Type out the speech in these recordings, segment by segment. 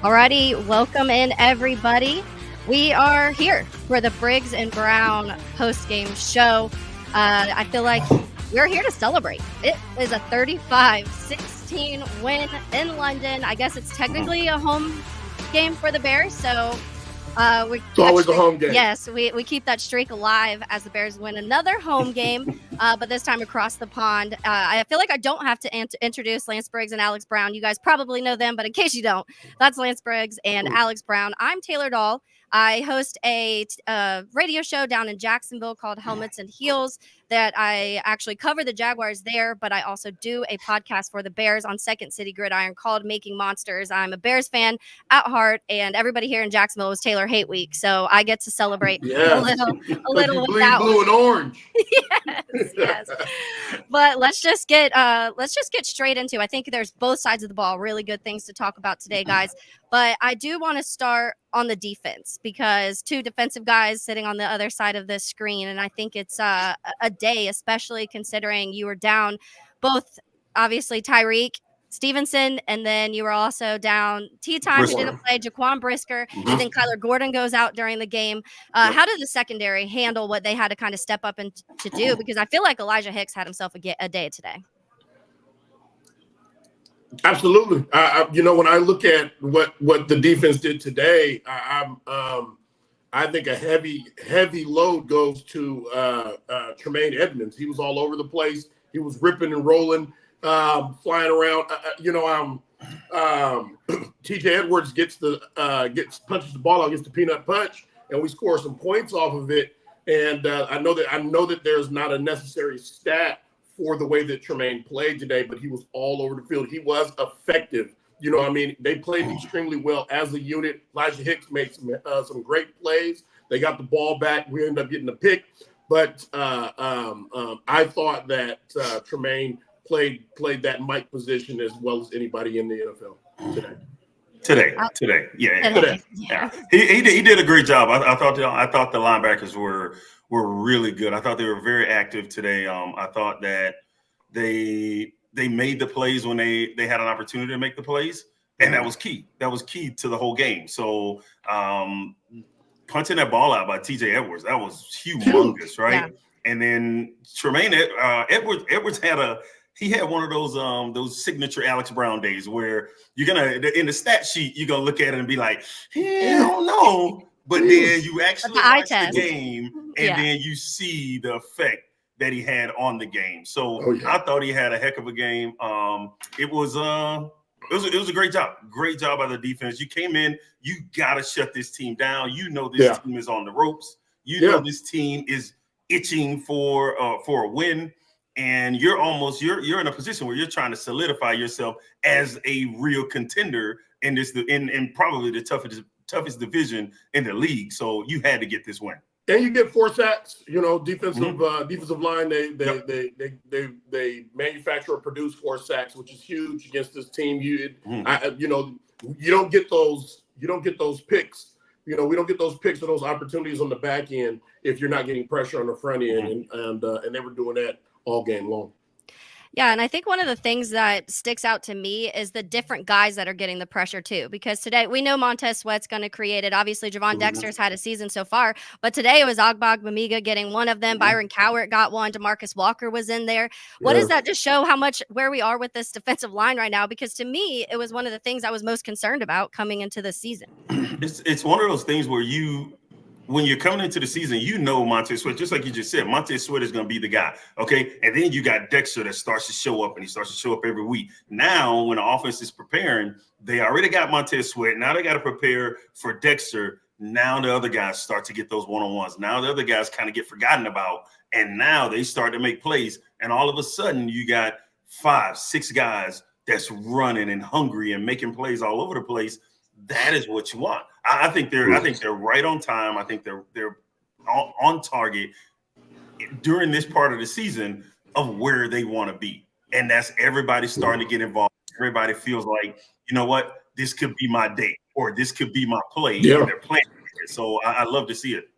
Alrighty, welcome in everybody. We are here for the Briggs and Brown post-game show. I feel like we're here to celebrate. It is a 35-16 win in London. I guess it's technically a home game for the Bears, so it's always a home game. Yes, we keep that streak alive as the Bears win another home game, but this time across the pond. I feel like I don't have to introduce Lance Briggs and Alex Brown. You guys probably know them, but in case you don't, that's Lance Briggs and Alex Brown. I'm Taylor Dahl. I host a radio show down in Jacksonville called Helmets and Heels that I actually cover the Jaguars there, but I also do a podcast for the Bears on Second City Gridiron called Making Monsters. I'm a Bears fan at heart, and everybody here in Jacksonville was Taylor Hate Week, so I get to celebrate a little with that blue and orange. yes. But let's just get straight into. I think there's both sides of the ball. Really good things to talk about today, guys. But I do want to start on the defense because two defensive guys sitting on the other side of this screen. And I think it's a day, especially considering you were down both, obviously, Tyreek Stevenson, and then you were also down T-Time, who didn't play, Jaquan Brisker, and then Kyler Gordon goes out during the game. How did the secondary handle what they had to kind of step up and to do? Because I feel like Elijah Hicks had himself a day today. Absolutely. When I look at what the defense did today, I think a heavy load goes to Tremaine Edmonds. He was all over the place. He was ripping and rolling, flying around. TJ Edwards punches the ball out, gets the peanut punch, and we score some points off of it. And I know that there's not a necessary stat for the way that Tremaine played today, but he was all over the field. He was effective. They played extremely well as a unit. Elijah Hicks made some great plays. They got the ball back. We ended up getting a pick. But I thought that Tremaine played that Mike position as well as anybody in the NFL today. Today. Yeah. He did a great job. I thought the linebackers were really good. I thought they were very active today. I thought that they made the plays when they had an opportunity to make the plays, and that was key. That was key to the whole game. So punching that ball out by TJ Edwards, that was humongous, right? Yeah. And then Tremaine Edwards had one of those signature Alex Brown days where you're gonna in the stat sheet you're gonna look at it and be like, I don't know. But then you actually watch the game, and then you see the effect that he had on the game. So I thought he had a heck of a game. It was a great job. Great job by the defense. You came in, you gotta shut this team down. This team is on the ropes. This team is itching for a win, and you're in a position where you're trying to solidify yourself as a real contender in this in probably the toughest division in the league. So you had to get this win. And you get 4 sacks. Defensive line. They manufacture or produce 4 sacks, which is huge against this team. You don't get those. You don't get those picks. We don't get those picks or those opportunities on the back end if you're not getting pressure on the front end, and they were doing that all game long. Yeah, and I think one of the things that sticks out to me is the different guys that are getting the pressure too. Because today we know Montez Sweat's going to create it. Obviously, Javon Dexter's had a season so far, but today it was Ogbongbemiga getting one of them. Byron Cowart got one. DeMarcus Walker was in there. What does that just show where we are with this defensive line right now? Because to me, it was one of the things I was most concerned about coming into the season. It's one of those things where when you're coming into the season, Montez Sweat, just like you just said, Montez Sweat is going to be the guy, okay? And then you got Dexter that starts to show up, and he starts to show up every week. Now, when the offense is preparing, they already got Montez Sweat. Now they got to prepare for Dexter. Now the other guys start to get those one-on-ones. Now the other guys kind of get forgotten about, and now they start to make plays. And all of a sudden, you got 5, 6 guys that's running and hungry and making plays all over the place. That is what you want. I think they're right on time. I think they're on target during this part of the season of where they want to be. And that's everybody starting to get involved. Everybody feels like, you know what, this could be my day or this could be my play. Yeah. They're playing it. So I love to see it.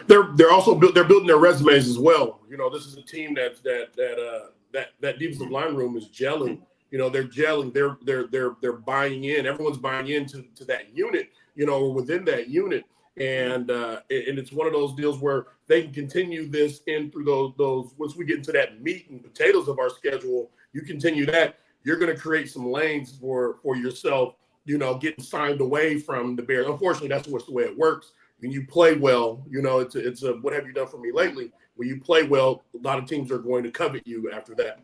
They're also building their resumes as well. This is a team that defensive line room is gelling. They're gelling. They're buying in. Everyone's buying into that unit. Or within that unit. And it's one of those deals where they can continue this in through those once we get into that meat and potatoes of our schedule. You continue that, you're going to create some lanes for yourself. Getting signed away from the Bears. Unfortunately, that's the way it works. When you play well, it's a what have you done for me lately? When you play well, a lot of teams are going to covet you after that.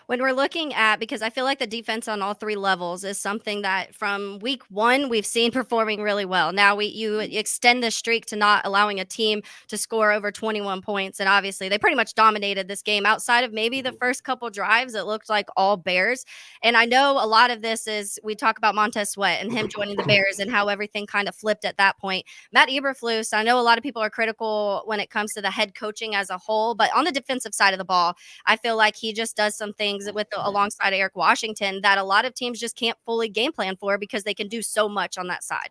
When we're looking at, because I feel like the defense on all three levels is something that from week one we've seen performing really well. Now you extend the streak to not allowing a team to score over 21 points, and obviously they pretty much dominated this game. Outside of maybe the first couple drives, it looked like all Bears. And I know a lot of this is we talk about Montez Sweat and him joining the Bears and how everything kind of flipped at that point. Matt Eberflus, I know a lot of people are critical when it comes to the head coaching as a whole, but on the defensive side of the ball, I feel like he just does some things alongside Eric Washington that a lot of teams just can't fully game plan for because they can do so much on that side.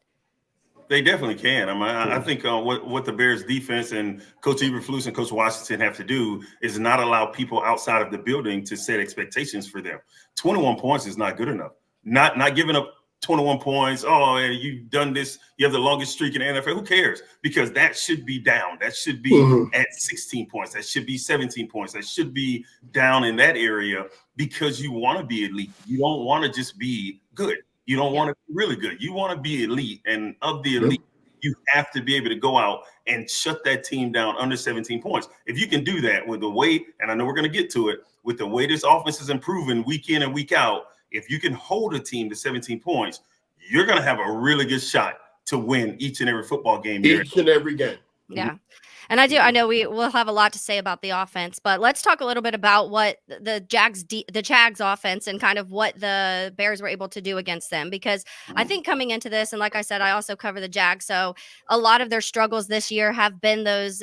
They definitely can. I think what the Bears defense and Coach Eberflus and Coach Washington have to do is not allow people outside of the building to set expectations for them. 21 points is not good enough. Not giving up 21 points. Oh, and you've done this. You have the longest streak in the NFL. Who cares? Because that should be down. That should be at 16 points. That should be 17 points. That should be down in that area because you want to be elite. You don't want to just be good. You don't want to be really good. You want to be elite. And of the elite, you have to be able to go out and shut that team down under 17 points. If you can do that with the way, and I know we're going to get to it, with the way this offense is improving week in and week out, if you can hold a team to 17 points, you're going to have a really good shot to win each and every football game. Each and every game. Yeah. And I know we will have a lot to say about the offense, but let's talk a little bit about what the Jags offense and kind of what the Bears were able to do against them. Because I think coming into this, and like I said, I also cover the Jags, so a lot of their struggles this year have been those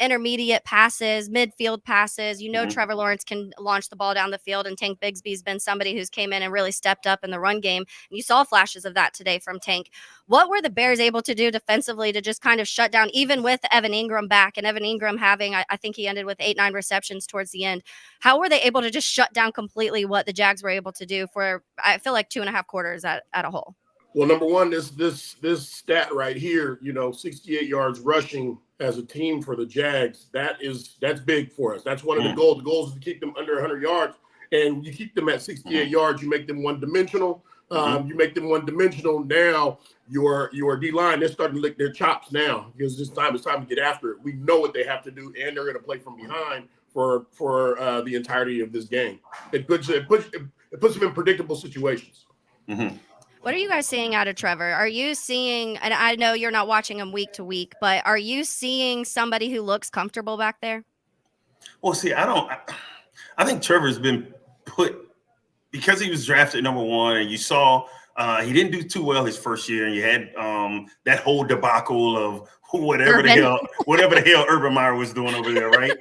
intermediate passes, midfield passes. Trevor Lawrence can launch the ball down the field, and Tank Bigsby's been somebody who's came in and really stepped up in the run game. And you saw flashes of that today from Tank. What were the Bears able to do defensively to just kind of shut down, even with Evan Ingram back, and Evan Ingram having, I think he ended with 8-9 receptions towards the end. How were they able to just shut down completely what the Jags were able to do for, I feel like, 2.5 quarters at a whole? Well, number one, this stat right here, 68 yards rushing as a team for the Jags, that's big for us. That's one of the goals. The goal is to keep them under 100 yards, and you keep them at 68 yards, you make them one-dimensional. You make them one-dimensional. Now your D-line, they're starting to lick their chops now because it's time to get after it. We know what they have to do, and they're going to play from behind for the entirety of this game. It puts them in predictable situations. Mm-hmm. What are you guys seeing out of Trevor? Are you seeing, and I know you're not watching him week to week, but are you seeing somebody who looks comfortable back there? Well, see, I think Trevor's been put, because he was drafted number one, and you saw he didn't do too well his first year, and you had that whole debacle of whatever the hell Urban Meyer was doing over there, right?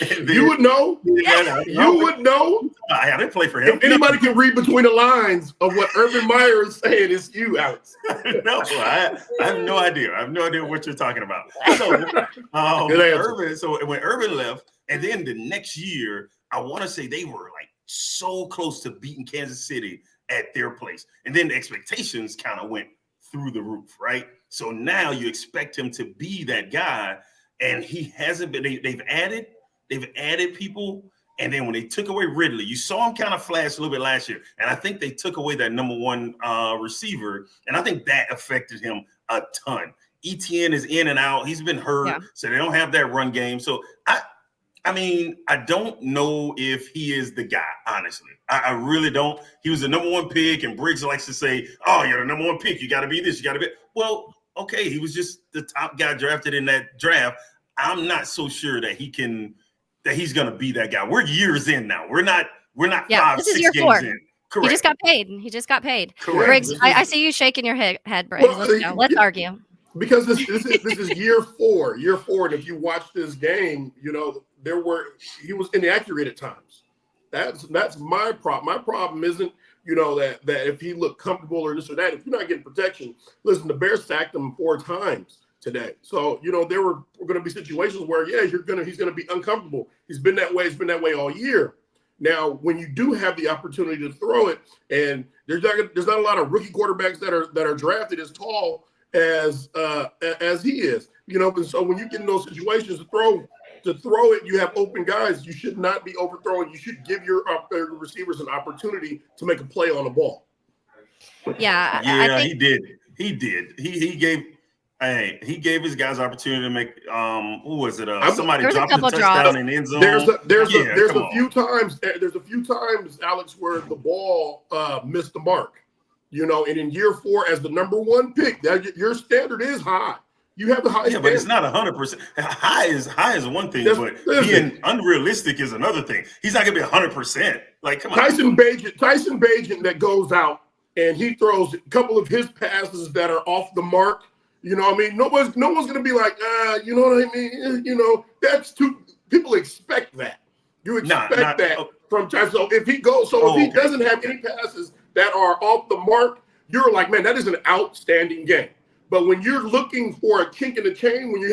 And then, you would know. You would know. I didn't play for him. If anybody can read between the lines of what Urban Meyer is saying, it's you, Alex. No, I have no idea. I have no idea what you're talking about. So when Urban left, and then the next year, I want to say they were like so close to beating Kansas City at their place. And then the expectations kind of went through the roof, right? So now you expect him to be that guy, and he hasn't been. They've added people, and then when they took away Ridley, you saw him kind of flash a little bit last year, and I think they took away that number one receiver, and I think that affected him a ton. ETN is in and out. He's been hurt, so they don't have that run game. So I mean, I don't know if he is the guy, honestly. I really don't. He was the number one pick, and Briggs likes to say, oh, you're the number one pick. You got to be this. You got to be. Well, okay, he was just the top guy drafted in that draft. I'm not so sure that he's going to be that guy. We're years in now. We're not 5, 6 games in. Correct. He just got paid. Correct. Briggs, I see you shaking your head, Briggs. Well, let's argue. Because this is year four, and if you watch this game, he was inaccurate at times. That's my problem. My problem isn't that if he looked comfortable or this or that. If you're not getting protection, listen, the Bears sacked him 4 times today. So there were going to be situations where he's going to be uncomfortable. He's been that way. It's been that way all year. Now, when you do have the opportunity to throw it, and there's not a lot of rookie quarterbacks that are drafted as tall as he is, and so when you get in those situations to throw it, you have open guys. You should not be overthrowing. You should give your receivers an opportunity to make a play on the ball. Yeah, I think he did. He gave his guys opportunity to make who was it? Somebody dropped a touchdown in the end zone. There's a few times, Alex, where the ball missed the mark. And in year 4, as the number 1 pick, your standard is high. You have the high. Yeah, but it's not 100%. High is one thing, but being unrealistic is another thing. He's not gonna be 100%. Like, come on, Tyson Bagent that goes out and he throws a couple of his passes that are off the mark. No one's gonna be like, you know what I mean? That's too. People expect that. You expect that from Tyson. So if he doesn't have any passes that are off the mark, you're like, man, that is an outstanding game. But when you're looking for a kink in the chain, when you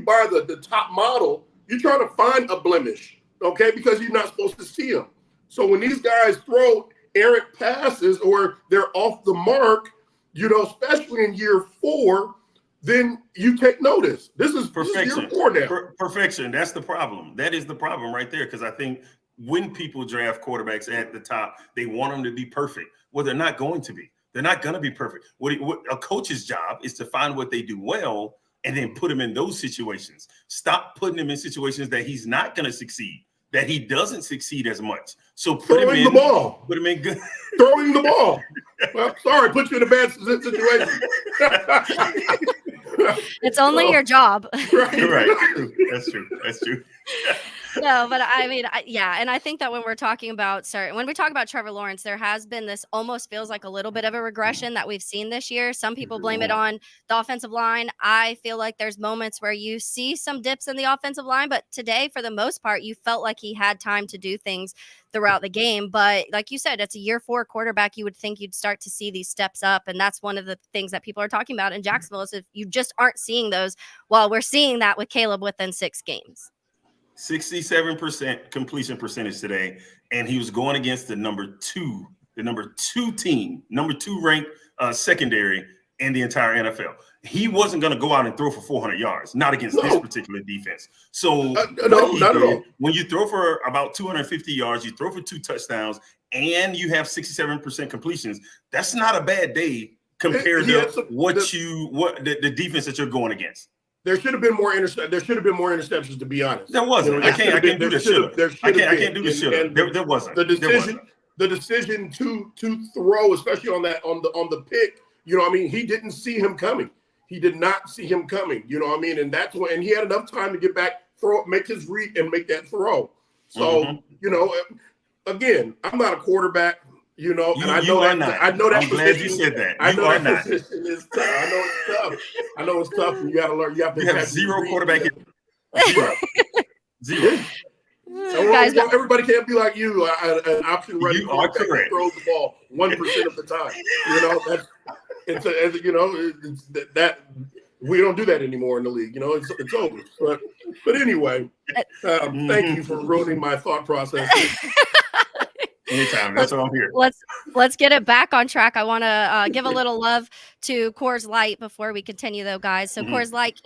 buy the top model, you're trying to find a blemish, okay? Because you're not supposed to see them. So when these guys throw errant passes or they're off the mark, especially in year 4, then you take notice. This is perfection. Year 4 now. Perfection. That's the problem. That is the problem right there. Because I think when people draft quarterbacks at the top, they want them to be perfect. Well, they're not going to be. They're not going to be perfect. What a coach's job is to find what they do well and then put him in those situations. Stop putting him in situations that he's not going to succeed, that he doesn't succeed as much. So throwing the ball. Put him in good. Throwing the ball. Well, sorry, put you in a bad situation. It's only your job. Right. That's true. No, but I mean, and I think that when we talk about Trevor Lawrence, there has been this almost feels like a little bit of a regression that we've seen this year. Some people blame it on the offensive line. I feel like there's moments where you see some dips in the offensive line, but today, for the most part, you felt like he had time to do things throughout the game. But like you said, it's a year 4 quarterback. You would think you'd start to see these steps up. And that's one of the things that people are talking about in Jacksonville is if you just aren't seeing those. Well, we're seeing that with Caleb within 6 games. 67% completion percentage today, and he was going against the number 2 team, number 2 ranked secondary in the entire NFL. He wasn't going to go out and throw for 400 yards, not against this particular defense. So not at all. When you throw for about 250 yards, you throw for 2 touchdowns, and you have 67% completions, that's not a bad day compared to the defense that you're going against. There should have been more interceptions, to be honest. There wasn't. I can't do the should have. I can't do the should have. There wasn't. The decision to throw, especially on the pick, he didn't see him coming. He did not see him coming. And that's when he had enough time to get back, make his read and make that throw. So, again, I'm not a quarterback. And I know that. I'm glad you said that. I know that position is tough. I know it's tough. And you got to learn. You have 0 quarterback. Zero. So everybody can't be like you. An option running you are correct. Throws the ball 1% of the time. That we don't do that anymore in the league. It's over. But anyway, thank you for ruining my thought process. Anytime. That's what I'm here. Let's get it back on track. I want to give a little love to Coors Light before we continue, though, guys. So Coors Light,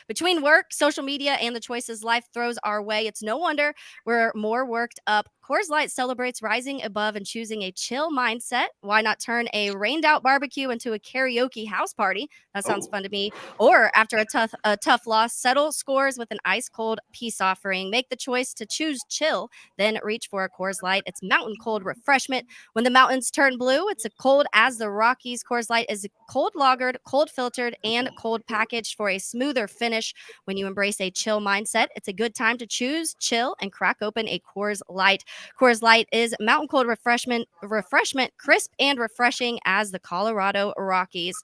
between work, social media, and the choices life throws our way, it's no wonder we're more worked up. Coors Light celebrates rising above and choosing a chill mindset. Why not turn a rained-out barbecue into a karaoke house party? That sounds fun to me. Or after a tough loss, settle scores with an ice-cold peace offering. Make the choice to choose chill, then reach for a Coors Light. It's mountain cold refreshment. When the mountains turn blue, it's a cold as the Rockies. Coors Light is cold lagered, cold filtered, and cold packaged for a smoother finish. When you embrace a chill mindset, it's a good time to choose chill and crack open a Coors Light. Coors Light is mountain cold refreshment, crisp and refreshing as the Colorado Rockies.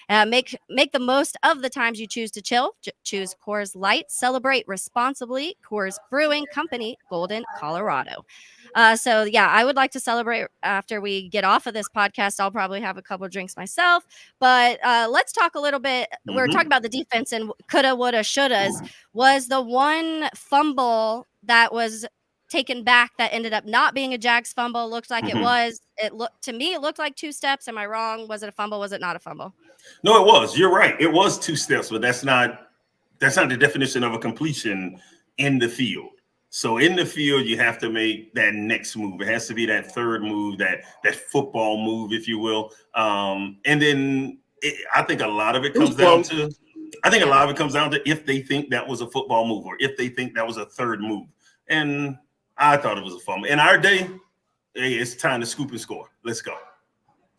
Make the most of the times you choose to chill. Choose Coors Light. Celebrate responsibly. Coors Brewing Company, Golden, Colorado. I would like to celebrate after we get off of this podcast. I'll probably have a couple of drinks myself, but let's talk a little bit. We're talking about the defense and coulda, woulda, shouldas. Was the one fumble that was taken back that ended up not being a Jags fumble. Looked like it was. It looked like 2 steps. Am I wrong? Was it a fumble? Was it not a fumble? No, it was. You're right. It was 2 steps, but that's not the definition of a completion in the field. So in the field, you have to make that next move. It has to be that third move, that football move, if you will. And then I think a lot of it comes down to if they think that was a football move or if they think that was a third move. And I thought it was a fumble. In our day, hey, it's time to scoop and score. Let's go.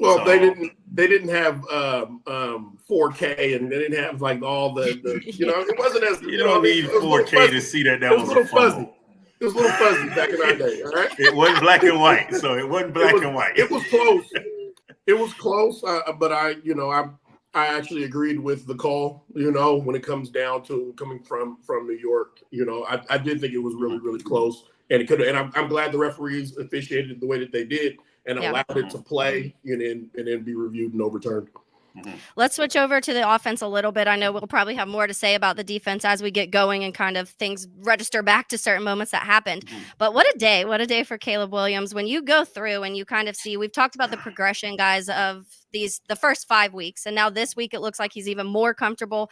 Well, so, they didn't have 4K and they didn't have like all the it wasn't as you don't need 4K to see that was a fumble. It was a little fuzzy back in our day, all right? It wasn't black and white, so it wasn't black and white. It was close. It was close, but I actually agreed with the call, when it comes down to coming from New York. I did think it was really, really close. And it could have, and I'm glad the referees officiated the way that they did and allowed it to play and then be reviewed and overturned. Let's switch over to the offense a little bit. I know we'll probably have more to say about the defense as we get going and kind of things register back to certain moments that happened. But what a day for Caleb Williams. When you go through and you kind of see, we've talked about the progression, guys, of the first 5 weeks. And now this week, it looks like he's even more comfortable.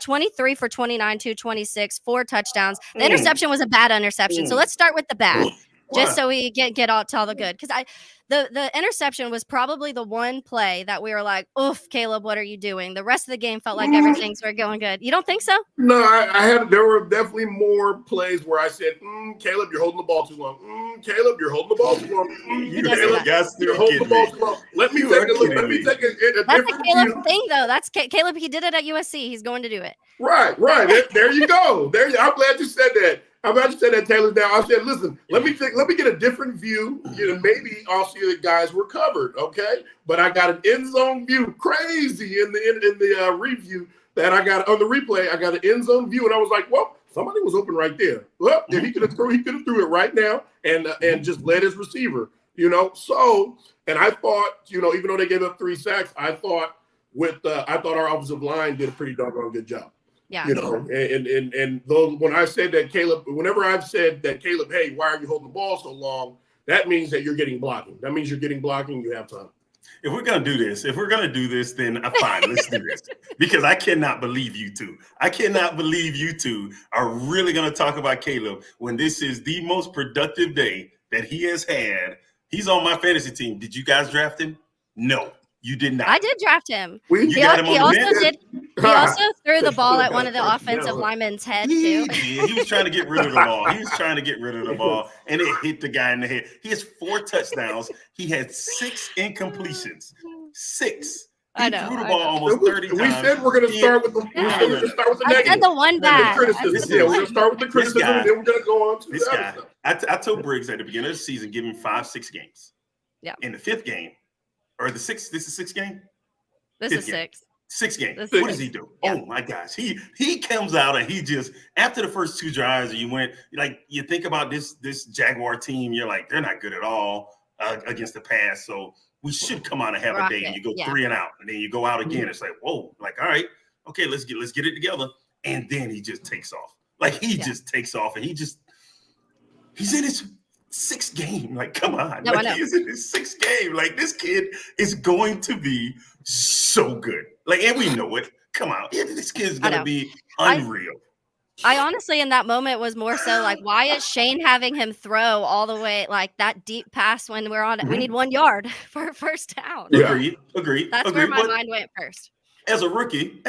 23 for 29, 226, 4 touchdowns. The interception was a bad interception. So let's start with the bad. Just so we get all to all the good. Because the interception was probably the one play that we were like, oof, Caleb, what are you doing? The rest of the game felt like everything's going good. You don't think so? No, there were definitely more plays where I said, Caleb, you're holding the ball too long. Caleb, you're holding the ball too long. You're holding the ball too long. Let me take a look. Let me take a That's different a Caleb view. thing, though. That's Caleb. He did it at USC. He's going to do it. Right. There you go. I'm glad you said that. I'm glad you said that, Taylor. Now I said, listen, let me get a different view. Maybe I'll see the guys were covered, okay? But I got an end zone view, crazy in the review that I got on the replay. I got an end zone view, and I was like, well, somebody was open right there. Well, if he could have threw it right now and just led his receiver, So, and I thought, even though they gave up 3 sacks, I thought our offensive line did a pretty doggone good job. Yeah. And though when I said that whenever I've said that Caleb, hey, why are you holding the ball so long? That means that you're getting blocking. That means you're getting blocking. You have time. If we're going to do this, then fine, let's do this. Because I cannot believe you two. I cannot believe you two are really going to talk about Caleb when this is the most productive day that he has had. He's on my fantasy team. Did you guys draft him? No. You did not. I did draft him. He also threw the ball at one of the offensive linemen's head too. He was trying to get rid of the ball. And it hit the guy in the head. He has 4 touchdowns. He had 6 incompletions. 6. He threw the ball almost 30 times. We said we're going to start with the negative. I said the one bad. We're going to start with the criticism, and then we're going to go on to this the guy. other stuff. I told Briggs at the beginning of the season, give him 5-6 games. Yeah. In the 5th game, or the 6th, this is 6th game? This is 6. 6th game. What does he do? Yeah. Oh my gosh. He comes out and he just, after the first 2 drives, you think about this Jaguar team, you're like, they're not good at all against the pass. So we should come out and have a day. And you go 3 and out, and then you go out again. It's like, whoa, all right, okay, let's get it together. And then he just takes off. Just takes off, and he's in his 6th game. Like, come on. No, he's in his 6th game. Like, this kid is going to be so good. Like, and we know it. Come on. This kid's going to be unreal. I honestly, in that moment, was more so like, why is Shane having him throw all the way, like that deep pass when we're on it? We need 1 yard for a first down. Yeah. Agreed. That's where my mind went first. As a rookie,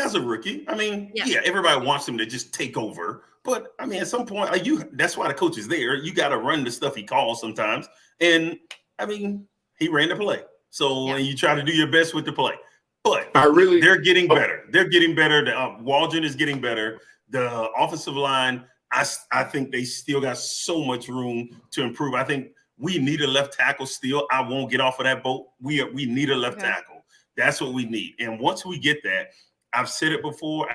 I mean, everybody wants him to just take over. But I mean, at some point, that's why the coach is there. You got to run the stuff he calls sometimes. And I mean, he ran the play. So and you try to do your best with the play. But they're getting better. They're getting better. Waldron is getting better. The offensive line, I think they still got so much room to improve. I think we need a left tackle still. I won't get off of that boat. We need a left tackle. That's what we need. And once we get that, I've said it before,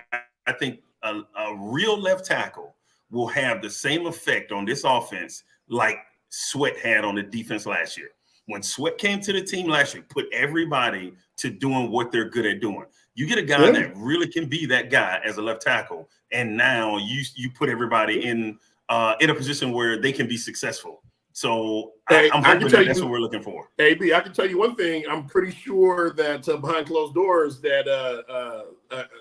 I think a real left tackle will have the same effect on this offense like Sweat had on the defense last year. When Sweat came to the team last year, put everybody to doing what they're good at doing. You get a guy that really can be that guy as a left tackle, and now you put everybody in in a position where they can be successwifties. So Hey, I'm hoping that's what we're looking for. AB, I can tell you one thing. I'm pretty sure that behind closed doors that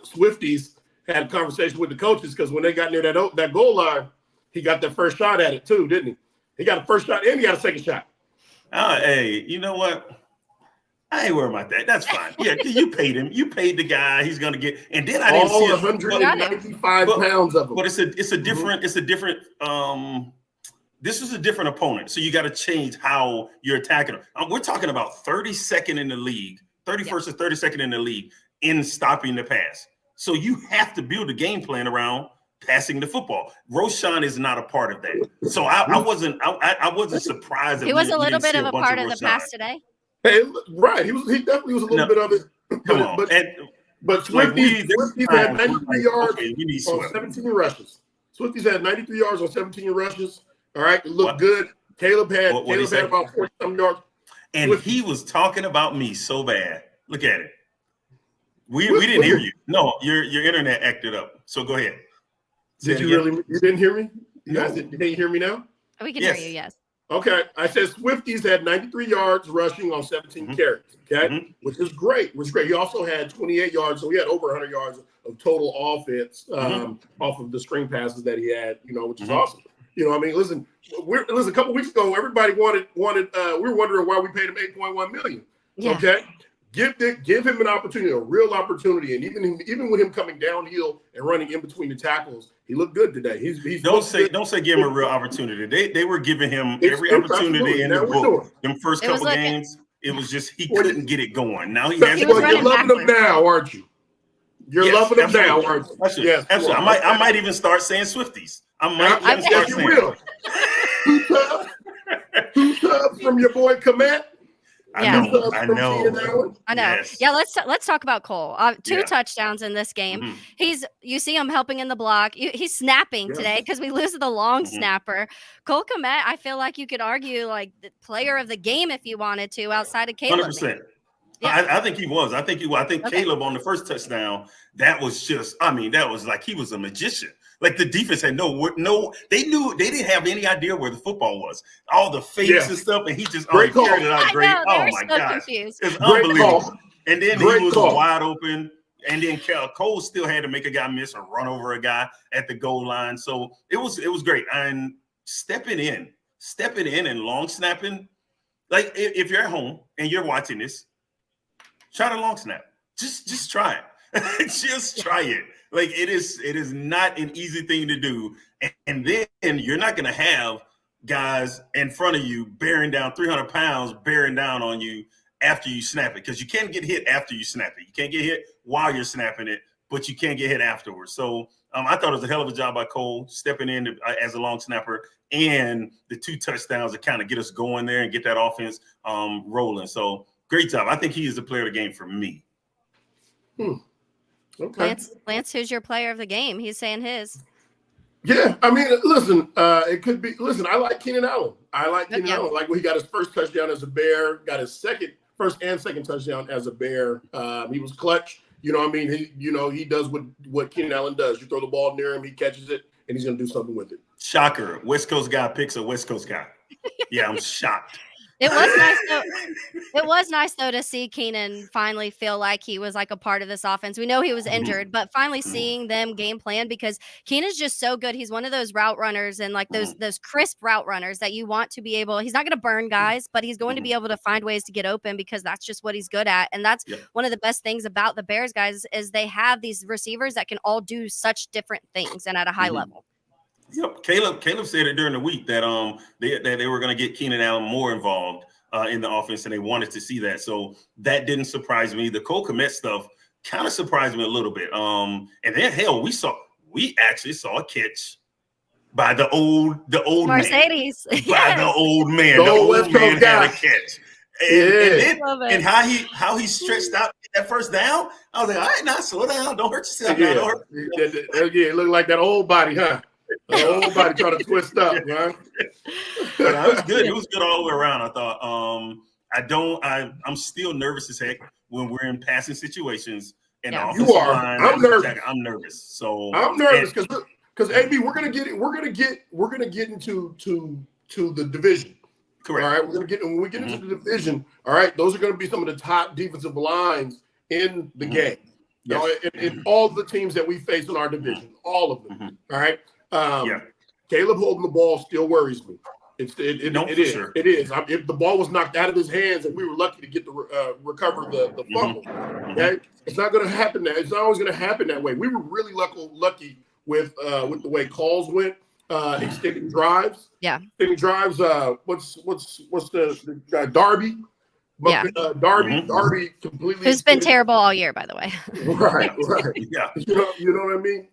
Swifties had a conversation with the coaches, because when they got near that goal line, he got that first shot at it too, didn't he? He got a first shot and he got a second shot. Hey, you know what? I ain't worried about that. That's fine. Yeah, you paid him. You paid the guy. He's gonna get. And then I didn't see 195 pounds of him. But it's a different. This is a different opponent, so you got to change how you're attacking them. We're talking about 32nd in the league, 31st or 32nd in the league in stopping the pass. So you have to build a game plan around passing the football. Roshan is not a part of that. So I wasn't surprised. He was a little bit of a part of the pass today. Hey, right. He definitely was a little bit of it. Come on. But Swifties had 93 yards on 17 rushes. Swifties had 93 yards on 17 rushes. All right, it looked good. Caleb had about 40-some yards. And he was talking about me so bad. Look at it. We didn't hear you. No, your internet acted up. So go ahead. Did you really? You didn't hear me? You guys didn't hear me now? We can hear you. Yes. Okay. I said Swifties had 93 yards rushing on 17 carries. Okay, which is great. He also had 28 yards, so he had over 100 yards of total offense off of the screen passes that he had. Which is awesome. Listen, a couple weeks ago, everybody wanted. We were wondering why we paid him $8.1 million. Yeah. Okay, give him an opportunity, a real opportunity, and even with him coming downhill and running in between the tackles, he looked good today. Don't say give him a real opportunity. They were giving him every opportunity in the book. Them first couple games, it was just he couldn't get it going. Now he has. You're loving him now, aren't you? You're loving him now, aren't you? Yes, absolutely. I might even start saying Swifties. I guess you will. Two tubs from your boy Kmet. I know. Yes. Yeah, let's talk about Cole. Two touchdowns in this game. You see him helping in the block. He's snapping today because we lose the long snapper. Cole Kmet, I feel like you could argue like the player of the game if you wanted to, outside of Caleb. 100%. Yeah. I think he was. I think Caleb on the first touchdown, that was like he was a magician. Like the defense had they didn't have any idea where the football was. All the fakes and stuff, and he just carried it out great. Oh my gosh, it's unbelievable. And then he was wide open, and then Cole still had to make a guy miss or run over a guy at the goal line. So it was great. And stepping in and long snapping. Like if you're at home and you're watching this, try the long snap. Just try it. Just try it. Like it is not an easy thing to do. And then you're not going to have guys in front of you bearing down 300 pounds, bearing down on you after you snap it. Because you can't get hit after you snap it. You can't get hit while you're snapping it, but you can't get hit afterwards. So I thought it was a hell of a job by Cole stepping in as a long snapper, and the 2 touchdowns to kind of get us going there and get that offense rolling. So great job. I think he is the player of the game for me. Okay. Lance, who's your player of the game? He's saying his. Yeah, I mean, listen, it could be. Listen, I like Keenan Allen. Allen. Like when he got his first touchdown as a Bear, got his first and second touchdown as a Bear. He was clutch. You know what I mean? He does what Keenan Allen does. You throw the ball near him, he catches it, and he's going to do something with it. Shocker. West Coast guy picks a West Coast guy. Yeah, I'm shocked. It was nice though. It was nice though to see Keenan finally feel like he was like a part of this offense. We know he was injured, but finally seeing them game plan, because Keenan's just so good. He's one of those route runners and like those crisp route runners that you want to be able. He's not going to burn guys, but he's going to be able to find ways to get open because that's just what he's good at. And that's one of the best things about the Bears guys is they have these receivers that can all do such different things and at a high level. Yep, Caleb said it during the week that they were going to get Keenan Allen more involved in the offense, and they wanted to see that. So that didn't surprise me. The Cole Kmet stuff kind of surprised me a little bit. And then we actually saw a catch by the old Mercedes man. By the old man. The old man had a catch. And how he stretched out that first down. I was like, all right, now slow down. Don't hurt yourself. Yeah, it looked like that old body, huh? The whole body trying to twist up, man. But it was good. It was good all the way around. I thought. I'm still nervous as heck when we're in passing situations. And you are. I'm nervous. I'm nervous. So I'm nervous because Because AB, we're gonna get into the division. Correct. All right, when we get into the division. All right, those are going to be some of the top defensive lines in the game. Yes. In all the teams that we face in our division, all of them. All right. Caleb holding the ball still worries me. It is. Sure. It is. If the ball was knocked out of his hands and we were lucky to get to recover the fumble, okay, it's not going to happen. It's not always going to happen that way. We were really lucky with the way calls went, extending drives. Yeah. Extending drives. What's the guy Darby? Darby completely. Who's been terrible all year, by the way. Right. Yeah. You know what I mean?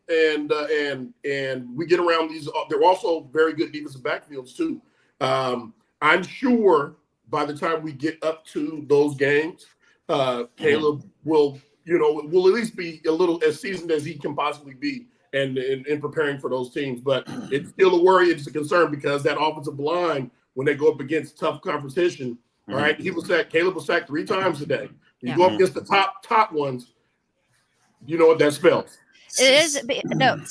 And we get around these. They're also very good defensive backfields too. I'm sure by the time we get up to those games, Caleb will at least be a little as seasoned as he can possibly be, and in preparing for those teams. But it's still a worry. It's a concern because that offensive line, when they go up against tough competition. All right, Caleb was sacked 3 times today. You go up against the top ones, you know what that spells. It is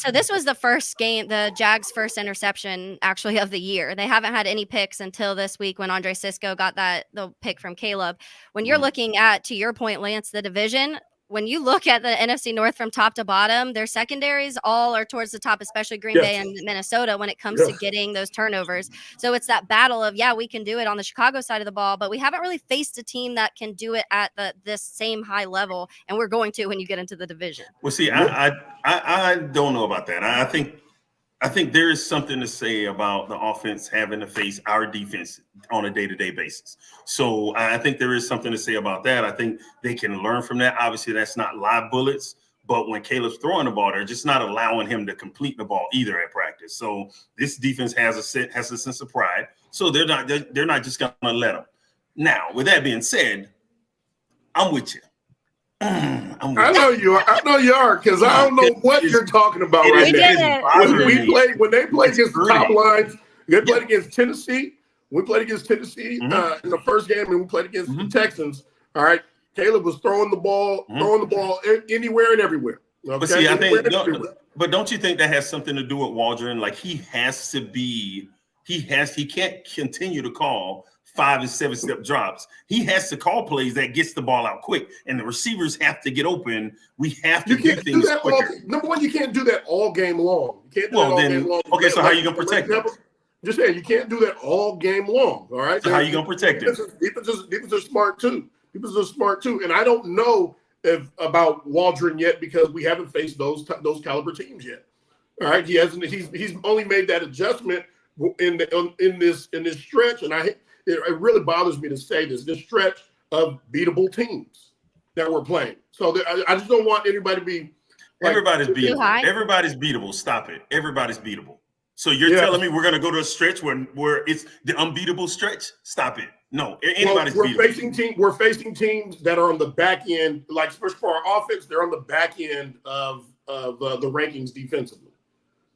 so this was the first game, the Jags' first interception actually of the year. They haven't had any picks until this week when Andre Sisco got the pick from Caleb. When you're looking at, to your point, Lance, the division, when you look at the NFC North from top to bottom, their secondaries all are towards the top, especially Green Bay and Minnesota when it comes to getting those turnovers. So it's that battle of, we can do it on the Chicago side of the ball, but we haven't really faced a team that can do it at this same high level, and we're going to when you get into the division. Well, see, I don't know about that. I think there is something to say about the offense having to face our defense on a day-to-day basis. So I think there is something to say about that. I think they can learn from that. Obviously, that's not live bullets, but when Caleb's throwing the ball, they're just not allowing him to complete the ball either at practice. So this defense has a sense of pride. So they're not just going to let him. Now, with that being said, I'm with you. I know you are, because I don't know what you're talking about right now. When they played against the top lines, they played against Tennessee. We played against Tennessee in the first game, and we played against the Texans. All right, Caleb was throwing the ball anywhere and everywhere. Okay? But see, but don't you think that has something to do with Waldron? Like he can't continue to call 5 and 7 step drops. He has to call plays that gets the ball out quick, and the receivers have to get open. We have to do things quicker. Number one, you can't do that all game long. You can't do that all game long. Okay, so how are you gonna protect it? Just saying, you can't do that all game long. All right. So how are you gonna protect it? Defenses are smart too. And I don't know about Waldron yet because we haven't faced those caliber teams yet. All right. He hasn't. He's only made that adjustment in this stretch, and it really bothers me to say this stretch of beatable teams that we're playing. So I just don't want anybody to be like, everybody's beatable. Everybody's beatable. Stop it. Everybody's beatable. So you're telling me we're going to go to a stretch where it's the unbeatable stretch? Stop it. No, anybody's beatable. We're facing teams that are on the back end, like especially for our offense, they're on the back end of the rankings defensively.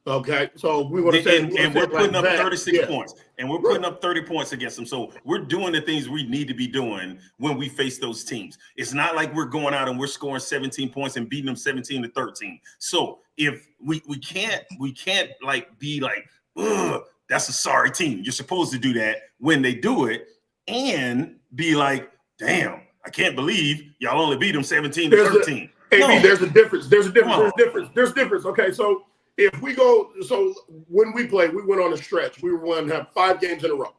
Okay, so we want to say, and we're putting up 36 points, and we're putting up 30 points against them. So we're doing the things we need to be doing when we face those teams. It's not like we're going out and we're scoring 17 points and beating them 17-13. So if we can't like be like, ugh, that's a sorry team. You're supposed to do that when they do it, and be like, damn, I can't believe y'all only beat them 17-13. There's a difference. There's a difference. Okay, so. If we go, so when we played, we went on a stretch. We were going to have 5 games in a row.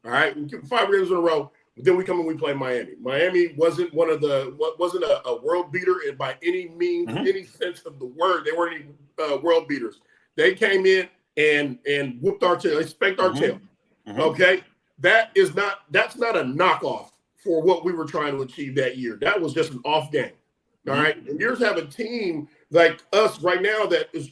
All right, 5 games in a row. Then we come and we play Miami. Miami wasn't a world beater by any means, any sense of the word. They weren't any world beaters. They came in and whooped our tail. They spanked our tail. Okay, that's not a knockoff for what we were trying to achieve that year. That was just an off game. All right, and yours have a team like us right now that's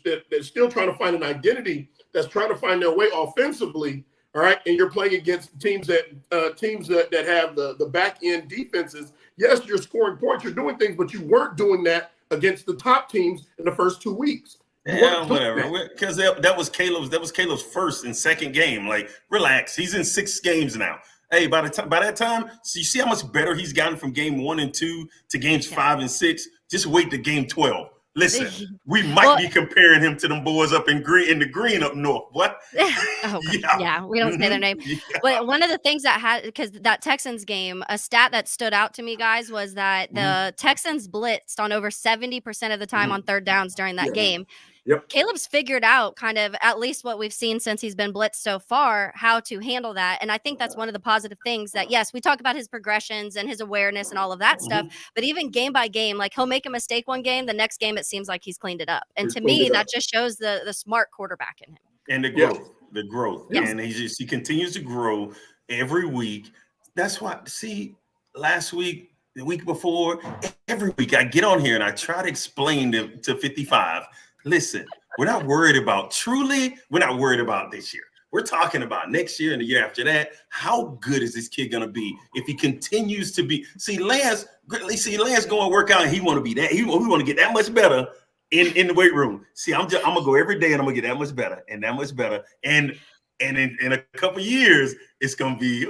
still trying to find an identity, that's trying to find their way offensively. All right, and you're playing against teams that have the back end defenses. Yes, you're scoring points, you're doing things, but you weren't doing that against the top teams in the first 2 weeks. Yeah, whatever. Because that was Caleb's first and second game. Like, relax. He's in 6 games now. Hey, by that time, so you see how much better he's gotten from game 1 and 2 to games 5 and 6. Just wait to game 12. Listen, we might be comparing him to them boys up in the green up north. What? Yeah, we don't say their name. Yeah. But one of the things because that Texans game, a stat that stood out to me, guys, was that the Texans blitzed on over 70% of the time on third downs during that game. Yep. Caleb's figured out kind of at least what we've seen since he's been blitzed so far, how to handle that. And I think that's one of the positive things that, yes, we talk about his progressions and his awareness and all of that stuff, but even game by game, like he'll make a mistake one game, the next game it seems like he's cleaned it up. And to me, that just shows the smart quarterback in him. And the growth. Yes. And he continues to grow every week. That's why, see, last week, the week before, every week I get on here and I try to explain to 55, listen, we're not worried about this year. We're talking about next year and the year after that. How good is this kid going to be if he continues to be? See, Lance going to work out and he want to be that. He want to get that much better in the weight room. See, I'm going to go every day and I'm going to get that much better and that much better. And in a couple of years, it's going to be,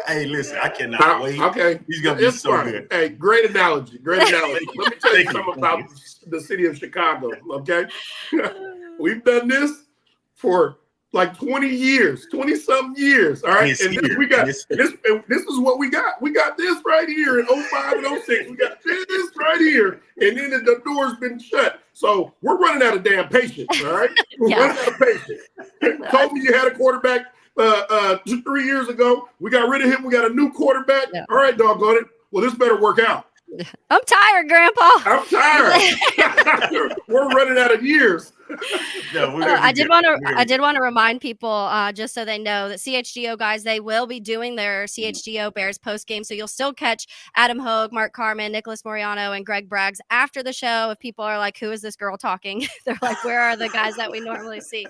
hey, listen, I cannot wait. Okay. He's going to be so good. Hey, great analogy. Let me tell you something about the city of Chicago, okay? We've done this for like 20 years, 20-something years, all right? And we got this is what we got. We got this right here in 05 and 06. We got this right here, and then the door's been shut. So we're running out of damn patience, all right? We're running out of patience. Told me you had a quarterback 3 years ago. We got rid of him. We got a new quarterback. Yeah. All right, doggone it. Well, this better work out. I'm tired, Grandpa. I'm tired. We're running out of years. No, I did want to remind people, just so they know, that CHGO guys, they will be doing their CHGO Bears postgame. So you'll still catch Adam Hogue, Mark Carman, Nicholas Moriano, and Greg Braggs after the show. If people are like, who is this girl talking? They're like, where are the guys that we normally see?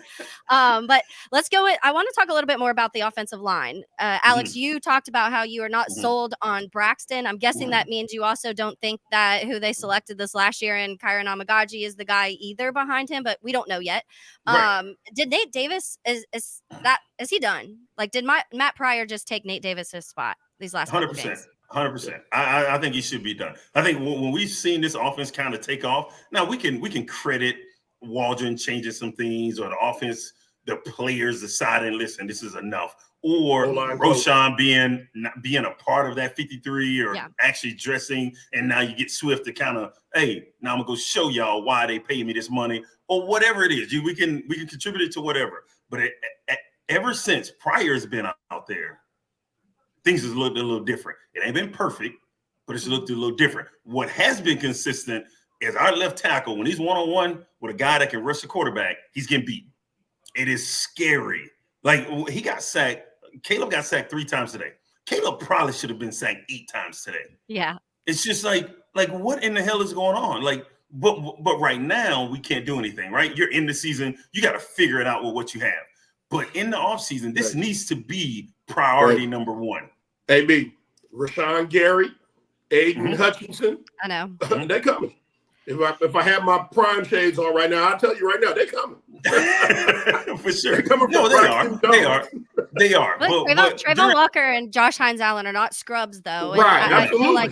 But let's go with, I want to talk a little bit more about the offensive line. Alex, you talked about how you are not sold on Braxton. I'm guessing that means you also don't think that who they selected this last year in Kyron Amagaji is the guy either behind him, but we don't know yet. Right. Did Nate Davis is he done? Like, did Matt Pryor just take Nate Davis's spot these last 100%? 100%. I think he should be done. I think when we've seen this offense kind of take off, now we can credit Waldron changing some things, or the offense, the players deciding, listen, this is enough, or Roshan being a part of that 53, or actually dressing, and now you get Swift to kind of, hey, now I'm gonna go show y'all why they pay me this money, or whatever it is. We can contribute it to whatever. But ever since Pryor's been out there, things has looked a little different. It ain't been perfect, but it's looked a little different. What has been consistent is our left tackle, when he's one-on-one with a guy that can rush the quarterback, he's getting beat. It is scary. Like, he got sacked. Caleb got sacked 3 times today. Caleb probably should have been sacked 8 times today. Yeah. It's just like what in the hell is going on? Like, but right now we can't do anything, right? You're in the season. You got to figure it out with what you have. But in the offseason, this needs to be priority number 1. AB, Rashawn Gary, Aiden Hutchinson. I know. They're coming. If I have my prime shades on right now, I'll tell you right now, they're coming. For sure. They're coming. No, they are. But Trayvon Walker and Josh Hines Allen are not scrubs, though. Right, I feel like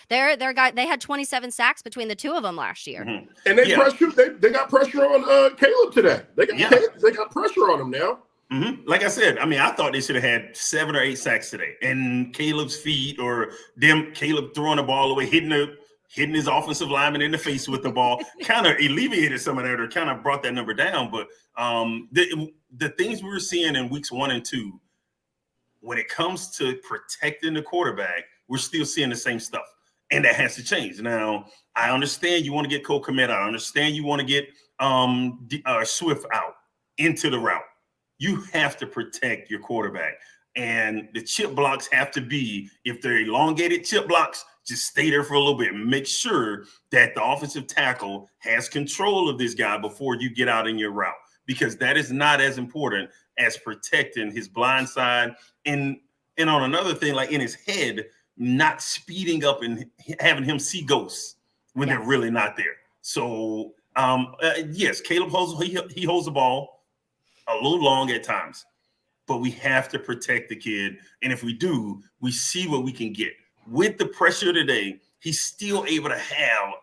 their guy. They had 27 sacks between the two of them last year. And they got pressure on Caleb today. They got pressure on him now. Like I said, I mean, I thought they should have had 7 or 8 sacks today, and Caleb's feet, or Caleb throwing the ball away, hitting his offensive lineman in the face with the ball, kind of alleviated some of that, or kind of brought that number down. But the things we were seeing in weeks 1 and 2, when it comes to protecting the quarterback, we're still seeing the same stuff, and that has to change. Now, I understand you want to get Cole Kmet out. I understand you want to get Swift out into the route. You have to protect your quarterback, and the chip blocks have to be, if they're elongated chip blocks, just stay there for a little bit and make sure that the offensive tackle has control of this guy before you get out in your route, because that is not as important as protecting his blind side. And on another thing, like in his head, not speeding up and having him see ghosts when they're really not there. So, yes, Caleb holds the ball a little long at times, but we have to protect the kid. And if we do, we see what we can get. With the pressure today, he's still able to have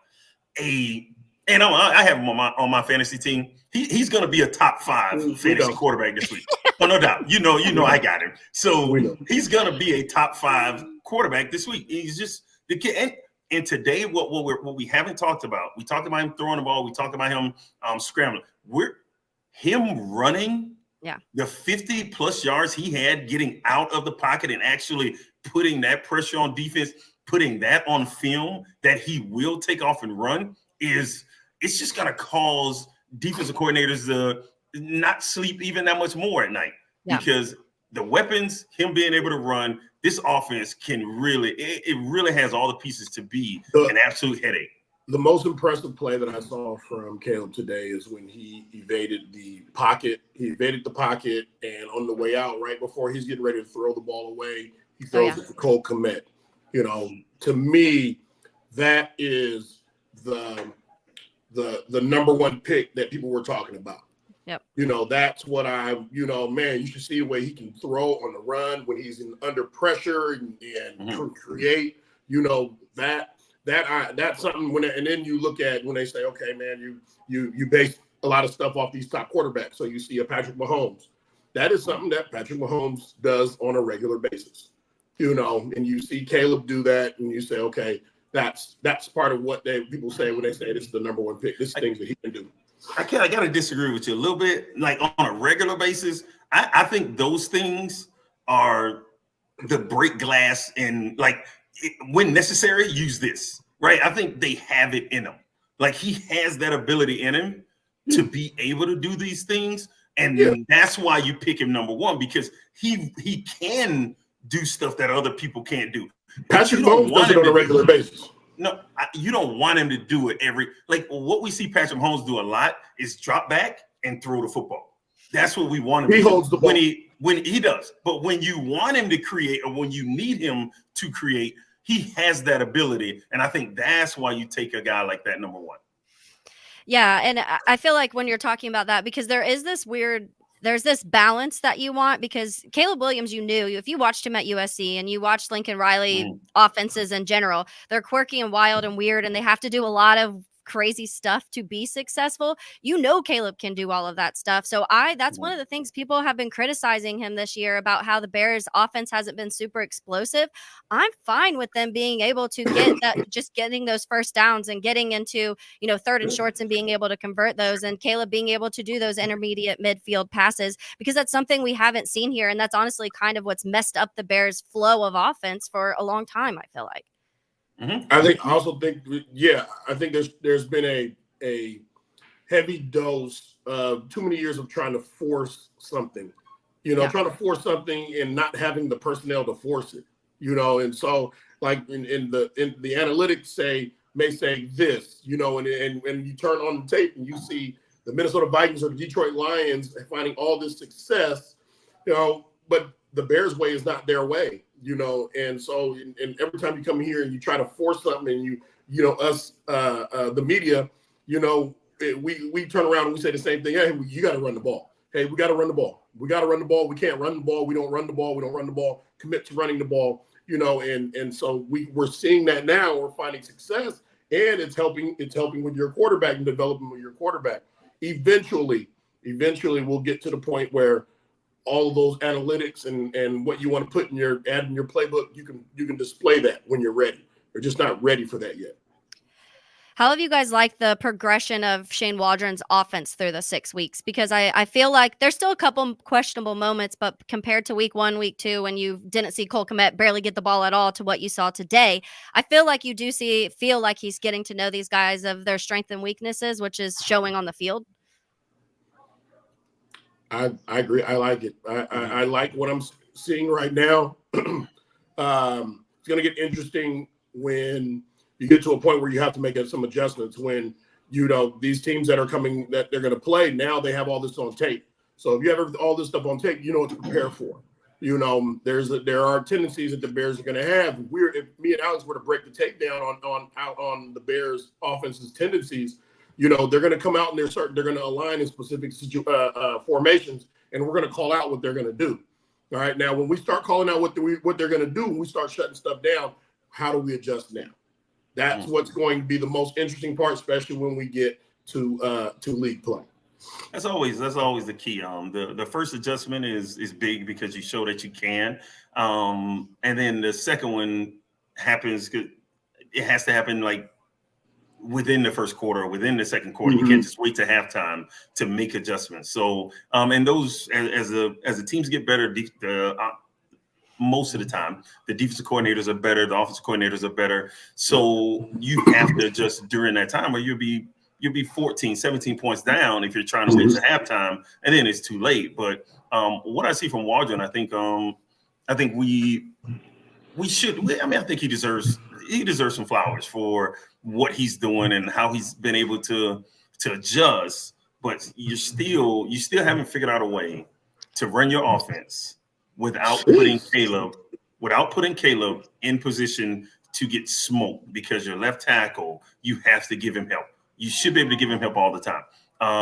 a and I have him on my fantasy team. He's going to be a top 5 fantasy quarterback this week. Oh, no doubt. You know, I got him. So he's going to be a top 5 quarterback this week. He's just the kid. And today, what we haven't talked about, we talked about him throwing the ball. We talked about him scrambling. Him running the 50+ yards he had, getting out of the pocket and actually putting that pressure on defense, putting that on film that he will take off and run it's just going to cause defensive coordinators to not sleep even that much more at night because the weapons, him being able to run, this offense can really, it really has all the pieces to be an absolute headache. The most impressive play that I saw from Caleb today is when he evaded the pocket. He evaded the pocket, and on the way out, right before he's getting ready to throw the ball away, he throws it to Kmet. You know, to me, that is the number one pick that people were talking about. Yep. You know, that's what man, you should see the way he can throw on the run when he's under pressure and create, you know, that's something and then you look at when they say, okay, man, you base a lot of stuff off these top quarterbacks. So you see a Patrick Mahomes. That is something that Patrick Mahomes does on a regular basis, you know, and you see Caleb do that and you say, okay, that's part of what people say when they say this is the number one pick. This is things that he can do. I got to disagree with you a little bit. Like on a regular basis, I think those things are the break glass and when necessary, use this, right? I think they have it in him. Like he has that ability in him to be able to do these things. And that's why you pick him number 1, because he can do stuff that other people can't do. Patrick Mahomes does it on a regular basis. No, you don't want him to do it what we see Patrick Mahomes do a lot is drop back and throw the football. That's what we want him to do. He holds the ball. When he does. But when you want him to create or when you need him to create, he has that ability. And I think that's why you take a guy like that number 1. Yeah, and I feel like when you're talking about that, because there's this balance that you want, because Caleb Williams, if you watched him at USC and you watched Lincoln Riley offenses in general, they're quirky and wild and weird, and they have to do a lot of crazy stuff to be successful. Caleb can do all of that stuff. So that's one of the things people have been criticizing him this year about how the Bears offense hasn't been super explosive. I'm fine with them being able to get that, just getting those first downs and getting into, third and shorts and being able to convert those, and Caleb being able to do those intermediate midfield passes, because that's something we haven't seen here. And that's honestly kind of what's messed up the Bears' flow of offense for a long time, I feel like. I think there's been a heavy dose of too many years of trying to force something, trying to force something and not having the personnel to force it, and so like in the analytics may say this, and you turn on the tape and you see the Minnesota Vikings or the Detroit Lions finding all this success, but the Bears way is not their way. And so and every time you come here and you try to force something and the media, we turn around and we say the same thing. Hey, you got to run the ball. Hey, we got to run the ball. We got to run the ball. We can't run the ball. We don't run the ball. We don't run the ball. Commit to running the ball, and so we're seeing that now. We're finding success, and it's helping with your quarterback and developing with your quarterback. Eventually we'll get to the point where all of those analytics and what you want to put in your playbook, you can display that when you're ready. You're just not ready for that yet. How have you guys liked the progression of Shane Waldron's offense through the 6 weeks? Because I feel like there's still a couple questionable moments, but compared to week 1, week 2, when you didn't see Cole Kmet barely get the ball at all, to what you saw today, I feel like you do feel like he's getting to know these guys of their strengths and weaknesses, which is showing on the field. I agree. I like it. I like what I'm seeing right now. It's going to get interesting when you get to a point where you have to make some adjustments, when, these teams that are coming, that they're going to play, now they have all this on tape. So if you have all this stuff on tape, you know what to prepare for. There are tendencies that the Bears are going to have. If me and Alex were to break the tape down on the Bears offense's tendencies, they're going to come out and they're going to align in specific formations, and we're going to call out what they're going to do. All right. Now, when we start calling out what they're going to do, when we start shutting stuff down, how do we adjust now? That's what's going to be the most interesting part, especially when we get to league play. That's always the key. The first adjustment is big because you show that you can, and then the second one happens. It has to happen like within the first quarter, or within the second quarter. You can't just wait to halftime to make adjustments. So, and those as the teams get better, most of the time, the defensive coordinators are better, the offensive coordinators are better. So you have to adjust during that time, or you'll be 14, 17 points down if you're trying to wait to halftime, and then it's too late. But what I see from Waldron, I think we should. I think he deserves some flowers for what he's doing and how he's been able to adjust. But you still haven't figured out a way to run your offense without putting Caleb in position to get smoked, because your left tackle, you have to give him help. You should be able to give him help all the time.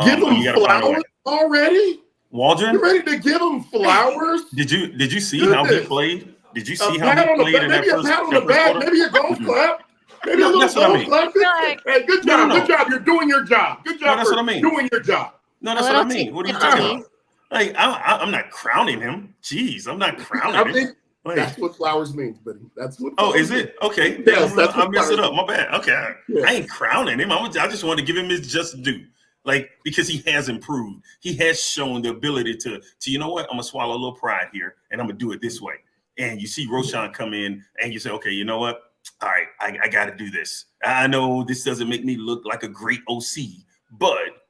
Give him flowers already? Waldron? You ready to give him flowers? Did you see how he played? Did you see how he played in that first quarter? Maybe a pat on the back, maybe a golf clap. Maybe a little golf clap. Hey, good job, good job. You're doing your job. Good job for doing your job. No, that's what I mean. What are you talking about? Like, I'm not crowning him. Jeez, I'm not crowning him. That's what flowers means, buddy. That's what. Oh, is it? Okay. Yes, I messed it up. My bad. Okay. Yeah. I ain't crowning him. I just want to give him his just due. Like, because he has improved. He has shown the ability to you know what? I'm going to swallow a little pride here, and I'm going to do it this way. And you see Roshan come in, and you say, okay, you know what? All right, I got to do this. I know this doesn't make me look like a great OC, but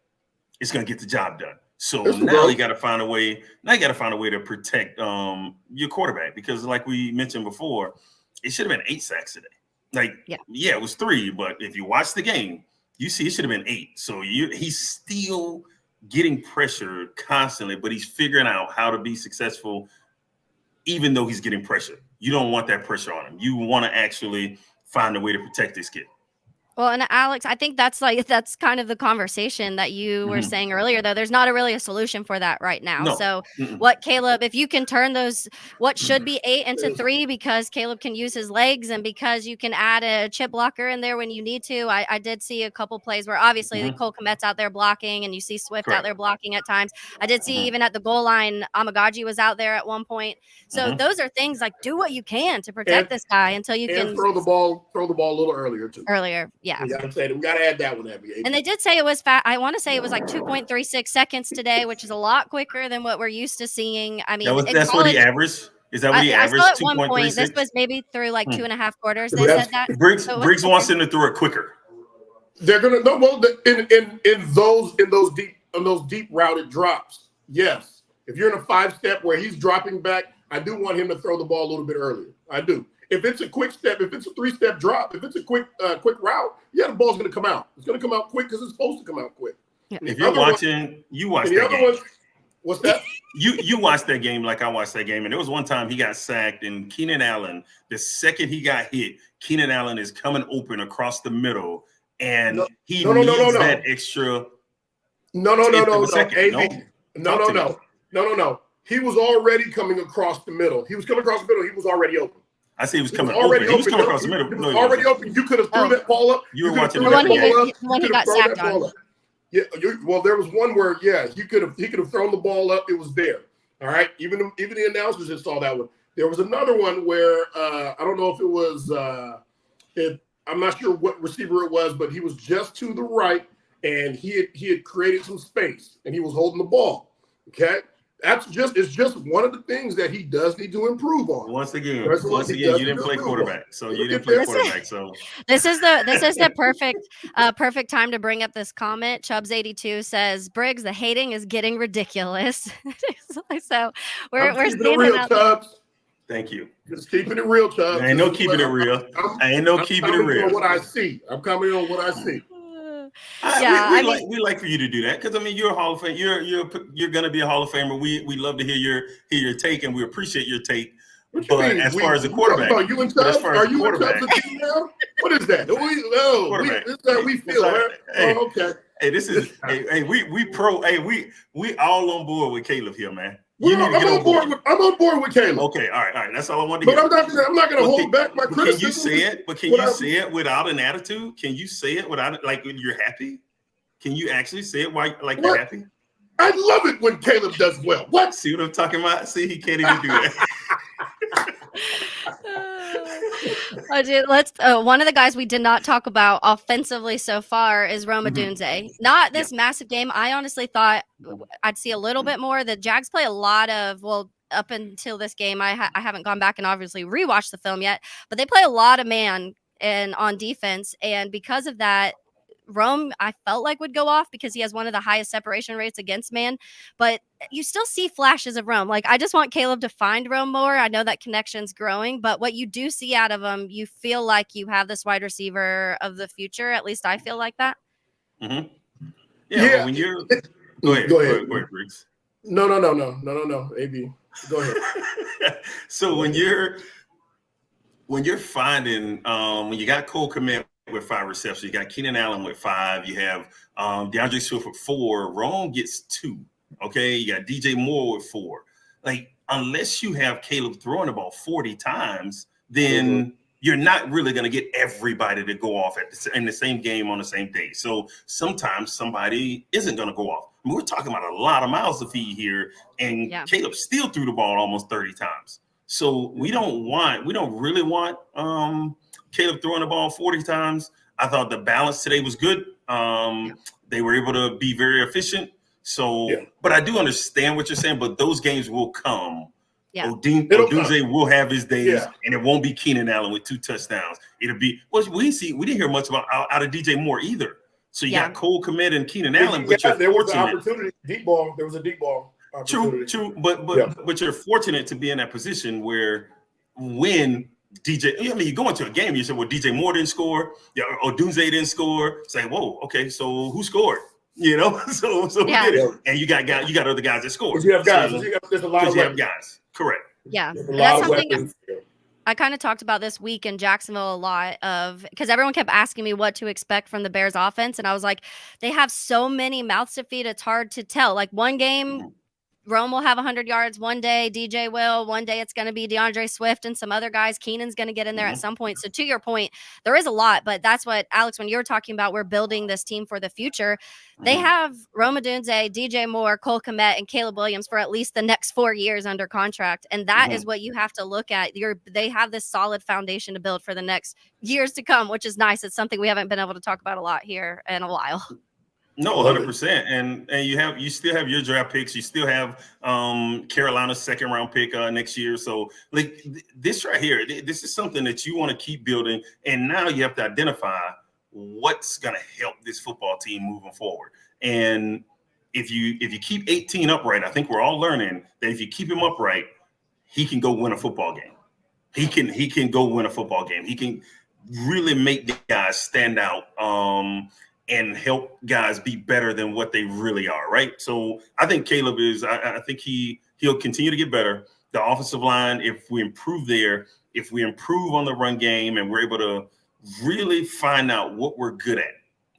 it's going to get the job done. So now you got to find a way. Now you got to find a way to protect your quarterback, because, like we mentioned before, it should have been 8 sacks today. Like, yeah, it was 3, but if you watch the game, you see it should have been 8. So he's still getting pressure constantly, but he's figuring out how to be successful, even though he's getting pressure. You don't want that pressure on him. You want to actually find a way to protect this kid. Well, and Alex, I think that's kind of the conversation that you were saying earlier, though. There's not really a solution for that right now. No. So what Caleb, if you can turn those, what should be 8 into 3, because Caleb can use his legs and because you can add a chip blocker in there when you need to. I did see a couple plays where obviously Cole Kmet's out there blocking and you see Swift out there blocking at times. I did see even at the goal line, Amagaji was out there at one point. So those are things like, do what you can to protect this guy until you can throw the ball a little earlier too. Yeah. We got to add that one. And they did say it was fast. I want to say it was like 2.36 seconds today, which is a lot quicker than what we're used to seeing. I mean, that's what he averaged. Is that what he averaged? I saw at one point. This was maybe through like 2.5 quarters. They said that. Briggs wants him to throw it quicker. They're gonna in those deep routed drops. Yes, if you're in a 5-step where he's dropping back, I do want him to throw the ball a little bit earlier. I do. If it's a quick step, if it's a 3-step drop, if it's a quick route, the ball's going to come out. It's going to come out quick because it's supposed to come out quick. Yeah. If you're watching, you watch that game. What's that? You watched that game like I watched that game, and there was one time he got sacked, and Keenan Allen, the second he got hit, Keenan Allen is coming open across the middle, and he needs that extra. No. He was already coming across the middle. He was already open. I say he was coming open. He was coming across the middle. He was already open. You could have threw that ball up. You were watching the one he got sacked on. Yeah. Well, there was one where he could have thrown the ball up. It was there. All right. Even the announcers just saw that one. There was another one where I don't know if it was. I'm not sure what receiver it was, but he was just to the right, and he had created some space, and he was holding the ball. Okay. It's just one of the things that he does need to improve on. Once again, you didn't play quarterback, so you didn't play quarterback. So this is the perfect time to bring up this comment. Chubbs82 says, "Briggs, the hating is getting ridiculous." So we're keeping it real, Chubbs. Thank you. Just keeping it real, Chubbs. I ain't no keeping it real. I'm coming on what I see. We like for you to do that, because I mean, you're a Hall of Fame. You're going to be a Hall of Famer. We love to hear your take, and we appreciate your take. But as far as the quarterback, are you in Chubbs? Are you in Chubbs again now? What is that? This is how we feel. Hey, okay. Hey, this is we all on board with Caleb here, man. You need to get on board. I'm on board with Caleb. Okay, all right. That's all I wanted to hear. But I'm not going to hold back my criticism. Can you say it? But can you say it without an attitude? Can you say it without like when you're happy? Can you actually say it while like you're happy? I love it when Caleb does well. What? See what I'm talking about? See, he can't even do that. Let's. One of the guys we did not talk about offensively so far is Odunze. Not this massive game. I honestly thought I'd see a little bit more. The Jags play a lot of up until this game. I haven't gone back and obviously rewatched the film yet, but they play a lot of man and on defense, and because of that, Rome, I felt like would go off because he has one of the highest separation rates against man, but you still see flashes of Rome. Like, I just want Caleb to find Rome more. I know that connection's growing, but what you do see out of him, you feel like you have this wide receiver of the future. At least I feel like that. Mm-hmm. Yeah. When you're go ahead, Briggs. No. AB, go ahead. So when you're finding when you got Cole Kmet with 5 receptions, you got Keenan Allen with 5, you have DeAndre Swift with 4, Rome gets 2. Okay, you got DJ Moore with 4. Like, unless you have Caleb throwing the ball 40 times, then you're not really going to get everybody to go off in the same game on the same day. So sometimes somebody isn't going to go off. I mean, we're talking about a lot of mouths to feed here, and Caleb still threw the ball almost 30 times. So we don't really want Caleb throwing the ball 40 times. I thought the balance today was good. They were able to be very efficient. So, but I do understand what you're saying, but those games will come. Yeah. Odunze will have his days, and it won't be Keenan Allen with 2 touchdowns. It'll be, we didn't hear much out of DJ Moore either. So you got Cole Kmet and Keenan Allen, but there was an opportunity. Deep ball. There was a deep ball. True. But you're fortunate to be in that position where when you go into a game, you say, well, DJ Moore didn't score, Odunze didn't score. Say, whoa, okay, so who scored? So we did it. And you got other guys that scored. You have guys. There's a lot of guys. Correct. Yeah, that's something I kind of talked about this week in Jacksonville a lot because everyone kept asking me what to expect from the Bears offense, and I was like, they have so many mouths to feed, it's hard to tell. Like, one game, Rome will have 100 yards one day, DJ will. One day it's going to be DeAndre Swift and some other guys. Keenan's going to get in there at some point. So to your point, there is a lot, but that's what, Alex, when you were talking about we're building this team for the future, they have Rome Odunze, DJ Moore, Cole Kmet, and Caleb Williams for at least the next 4 years under contract. And that is what you have to look at. They have this solid foundation to build for the next years to come, which is nice. It's something we haven't been able to talk about a lot here in a while. No, 100%, and you still have your draft picks. You still have Carolina's 2nd round pick next year. So like this right here, this is something that you want to keep building. And now you have to identify what's going to help this football team moving forward. And if you keep 18 upright, I think we're all learning that if you keep him upright, he can go win a football game. He can go win a football game. He can really make the guys stand out. And help guys be better than what they really are, right? So I think Caleb is. I think he'll continue to get better. The offensive line, if we improve there, if we improve on the run game, and we're able to really find out what we're good at,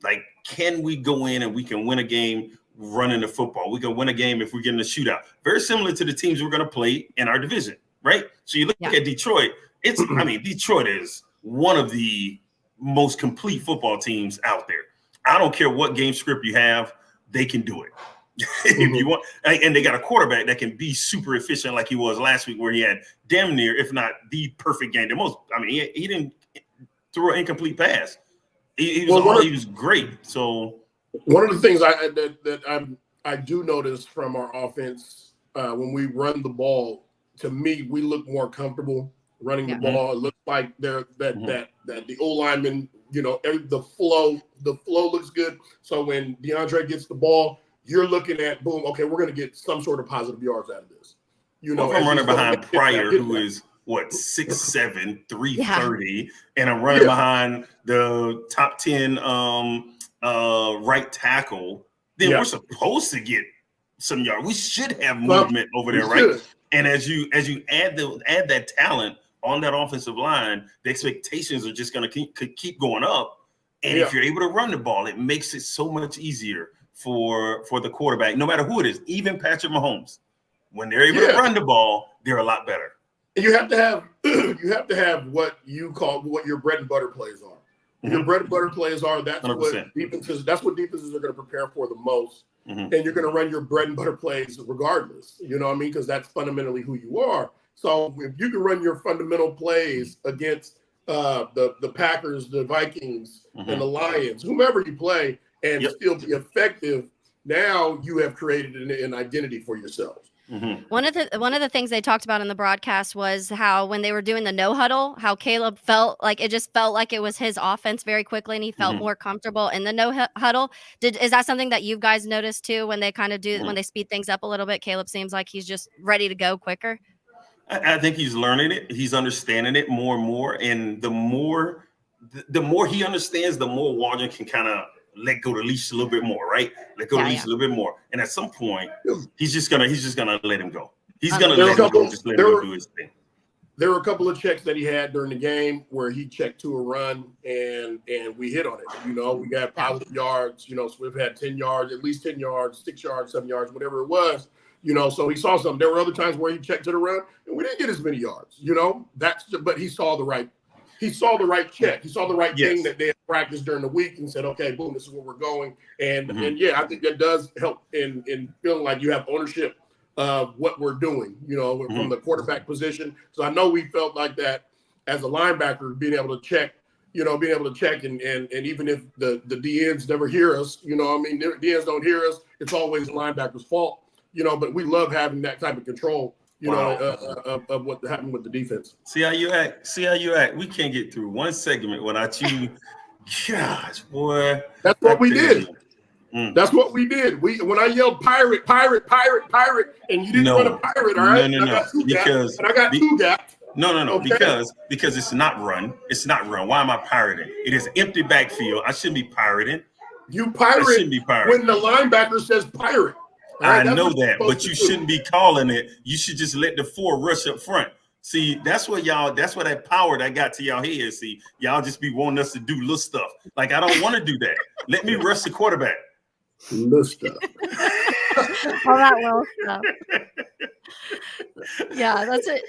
like, can we go in and we can win a game running the football? We can win a game if we get in a shootout. Very similar to the teams we're going to play in our division, right? So you look at Detroit. Detroit is one of the most complete football teams out there. I don't care what game script you have, they can do it. If you want, and they got a quarterback that can be super efficient like he was last week, where he had damn near, if not the perfect game. He didn't throw an incomplete pass. He was great. So one of the things I do notice from our offense when we run the ball, to me, we look more comfortable running the ball. It looks like that the O lineman, the flow looks good. So when DeAndre gets the ball, you're looking at, boom, okay, we're going to get some sort of positive yards out of this. If I'm running behind Pryor, who is 6'7", 330, and I'm running behind the top 10 right tackle, then we're supposed to get some yards. We should have movement over there, right? And as you add that talent on that offensive line, the expectations are just going to keep going up. And if you're able to run the ball, it makes it so much easier for the quarterback, no matter who it is, even Patrick Mahomes. When they're able to run the ball, they're a lot better. And you have to have what you call what your bread and butter plays are. Your bread and butter plays are that's 100%. What defenses are going to prepare for the most. And you're going to run your bread and butter plays regardless. You know what I mean? Because that's fundamentally who you are. So if you can run your fundamental plays against the Packers, the Vikings, and the Lions, whomever you play, and still be effective, now you have created an identity for yourself. One of the things they talked about in the broadcast was how when they were doing the no-huddle, how Caleb felt like it was his offense very quickly, and he felt more comfortable in the no-huddle. Is that something that you guys noticed too when they kind of do when they speed things up a little bit? Caleb seems like he's just ready to go quicker. I think he's learning it. He's understanding it more and more, and the more he understands, the more Waldron can kind of let go the leash a little bit more, right? Let go the leash a little bit more. And at some point, he's just gonna let him go. He's gonna let him go, just let him do his thing. There were a couple of checks that he had during the game where he checked to a run and we hit on it. You know, we got positive yards. You know, Swift had 10 yards, at least 10 yards, 6 yards, 7 yards, whatever it was. You know, so he saw something. There were other times where he checked to the run and we didn't get as many yards. You know, but he saw the right. He saw the right check. He saw the right thing that they had practiced during the week and said, okay, boom, this is where we're going. And I think that does help in feeling like you have ownership of what we're doing, you know, from the quarterback position. So I know we felt like that as a linebacker, being able to check, and even if the DNs never hear us, you know, I mean, DNs don't hear us, it's always the linebacker's fault, you know, but we love having that type of control. You know, of what happened with the defense. See how you act. We can't get through one segment without you. Gosh, boy. That's what we did. That's what we did. When I yelled pirate, and you didn't run a pirate, all right? No. I got two gaps. No. Okay? Because it's not run. It's not run. Why am I pirating? It is empty backfield. I shouldn't be pirating. You pirate when the linebacker says pirate. Right, I know that, but you shouldn't be calling it. You should just let the 4 rush up front. See, that's what that power that got to y'all head. See, y'all just be wanting us to do little stuff. Like, I don't want to do that. Let me rush the quarterback. Little stuff. All that little stuff. Yeah, that's it.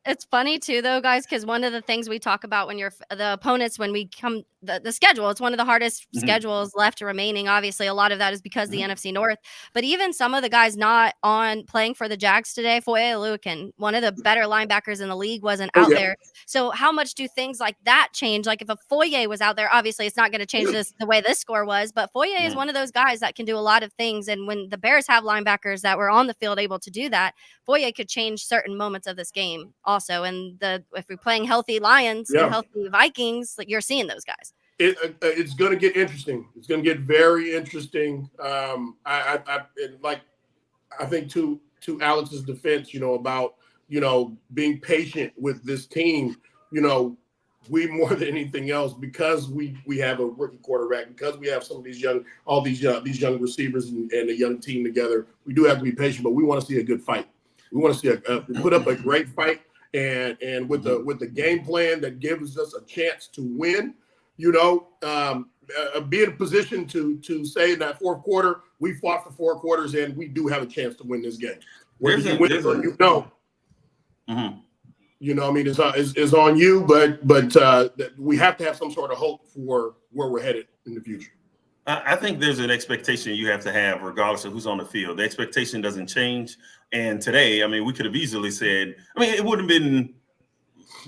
It's funny too, though, guys, because one of the things we talk about when you're the opponents, when we come the schedule, it's one of the hardest schedules left remaining. Obviously, a lot of that is because the NFC North, but even some of the guys not on playing for the Jags today, Foye Oluokun, one of the better linebackers in the league, wasn't out there. So how much do things like that change? Like if a Foye was out there, obviously it's not going to change the way this score was, but Foye is one of those guys that can do a lot of things. And when the Bears have linebackers that were on the field able to do that, Foye could change certain moments of this game also. And if we're playing healthy Lions and healthy Vikings, like you're seeing those guys. It's going to get interesting. It's going to get very interesting. I think to Alex's defense, you know, about, you know, being patient with this team, you know, we more than anything else, because we have a rookie quarterback, because we have some of these young young receivers and a young team together, we do have to be patient, but we want to see a good fight. We want to see put up a great fight, and with the game plan that gives us a chance to win. You know, be in a position to say in that fourth quarter, we fought for 4 quarters and we do have a chance to win this game. Whether you win it or you don't. You know, I mean, it's on you, but we have to have some sort of hope for where we're headed in the future. I think there's an expectation you have to have regardless of who's on the field. The expectation doesn't change. And today, I mean, we could have easily said, I mean, it would have been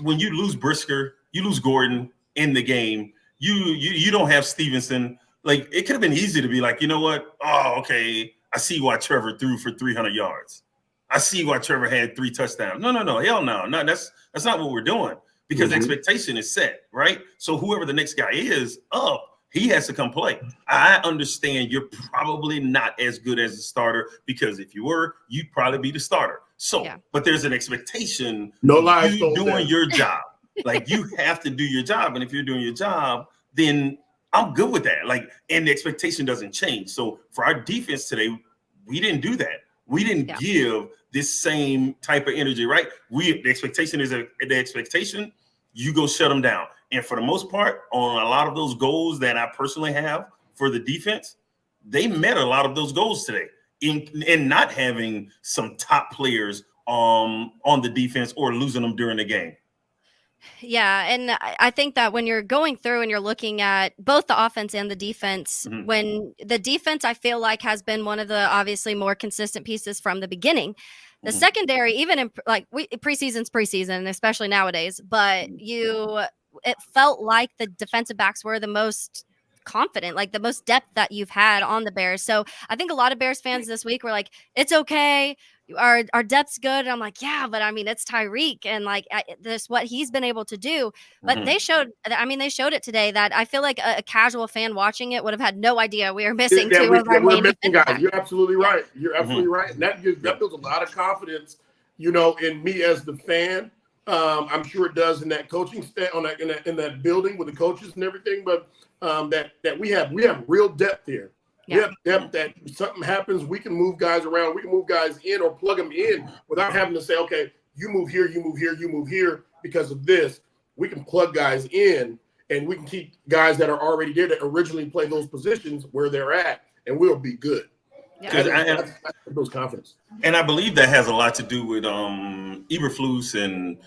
when you lose Brisker, you lose Gordon in the game. You don't have Stevenson. Like, it could have been easy to be like, you know what? Oh, okay. I see why Trevor threw for 300 yards. I see why Trevor had 3 touchdowns. No. Hell no. No, that's not what we're doing, because expectation is set, right? So whoever the next guy is up, he has to come play. I understand you're probably not as good as a starter, because if you were, you'd probably be the starter. So, but there's an expectation. No lies. You doing your job. Like, you have to do your job. And if you're doing your job, then I'm good with that. Like, and the expectation doesn't change. So for our defense today, we didn't do that. We didn't give this same type of energy, right? The expectation is the expectation. You go shut them down. And for the most part, on a lot of those goals that I personally have for the defense, they met a lot of those goals today. in not having some top players on the defense or losing them during the game. Yeah, and I think that when you're going through and you're looking at both the offense and the defense, when the defense, I feel like, has been one of the obviously more consistent pieces from the beginning. The secondary, even in preseason's preseason, especially nowadays, but it felt like the defensive backs were the most confident, like the most depth that you've had on the Bears. So I think a lot of Bears fans this week were like, it's okay. Our depth's good. And I'm like, yeah, but I mean, it's Tyreek and like this, what he's been able to do. But they showed it today that I feel like a casual fan watching it would have had no idea we were missing two of our main missing guys. You're absolutely right. You're absolutely right. And that builds a lot of confidence, in me as the fan. I'm sure it does in that coaching in that building with the coaches and everything. But that we have real depth here. Yeah. We have depth that if something happens, we can move guys around. We can move guys in or plug them in without having to say, okay, you move here, you move here, you move here because of this. We can plug guys in and we can keep guys that are already there that originally play those positions where they're at, and we'll be good. Yeah. Those confidence. And I believe that has a lot to do with Eberflus and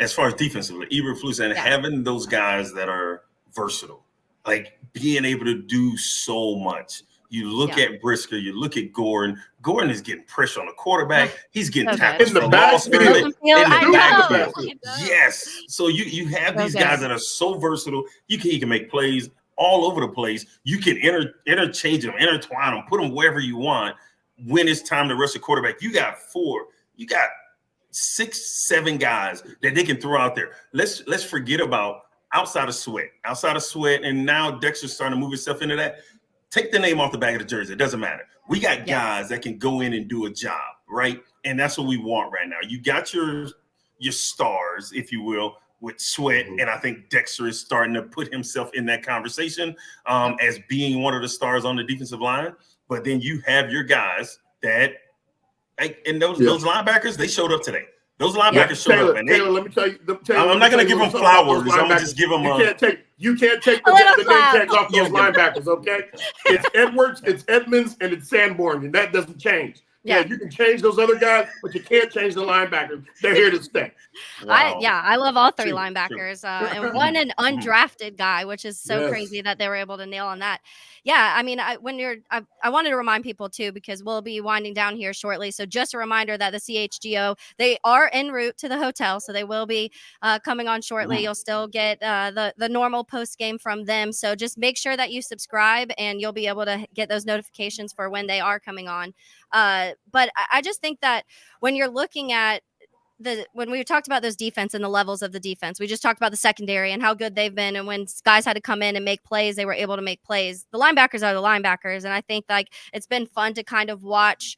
as far as defensively, Eberflus and having those guys that are versatile, like being able to do so much. You look at Brisker, you look at Gordon. Gordon is getting pressure on the quarterback. He's getting tackles in the backfield. Yes. So you have these guys that are so versatile. He can make plays all over the place. You can interchange them, intertwine them, put them wherever you want. When it's time to rush the quarterback, you got 6, 7 guys that they can throw out there. Let's forget about outside of Sweat, and now Dexter's starting to move himself into that. Take the name off the back of the jersey. It doesn't matter. We got guys that can go in and do a job, right? And that's what we want right now. You got your stars, if you will, with Sweat, and I think Dexter is starting to put himself in that conversation as being one of the stars on the defensive line. But then you have your guys that, and those linebackers, they showed up today. Those linebackers showed up, and Taylor, let me tell you. I'm not going to give them flowers. I'm going to just give them. You can't take the name tags off those linebackers. Okay, it's Edwards, it's Edmonds, and it's Sanborn, and that doesn't change. Yeah, you can change those other guys, but you can't change the linebackers. They're here to stay. Wow. I love all 3 linebackers, and one an undrafted guy, which is so crazy that they were able to nail on that. Yeah, I mean, I wanted to remind people too, because we'll be winding down here shortly. So just a reminder that the CHGO, they are en route to the hotel, so they will be coming on shortly. You'll still get the normal post game from them. So just make sure that you subscribe, and you'll be able to get those notifications for when they are coming on. But I just think that when you're looking at when we talked about those defense and the levels of the defense, we just talked about the secondary and how good they've been. And when guys had to come in and make plays, they were able to make plays. The linebackers are the linebackers. And I think like it's been fun to kind of watch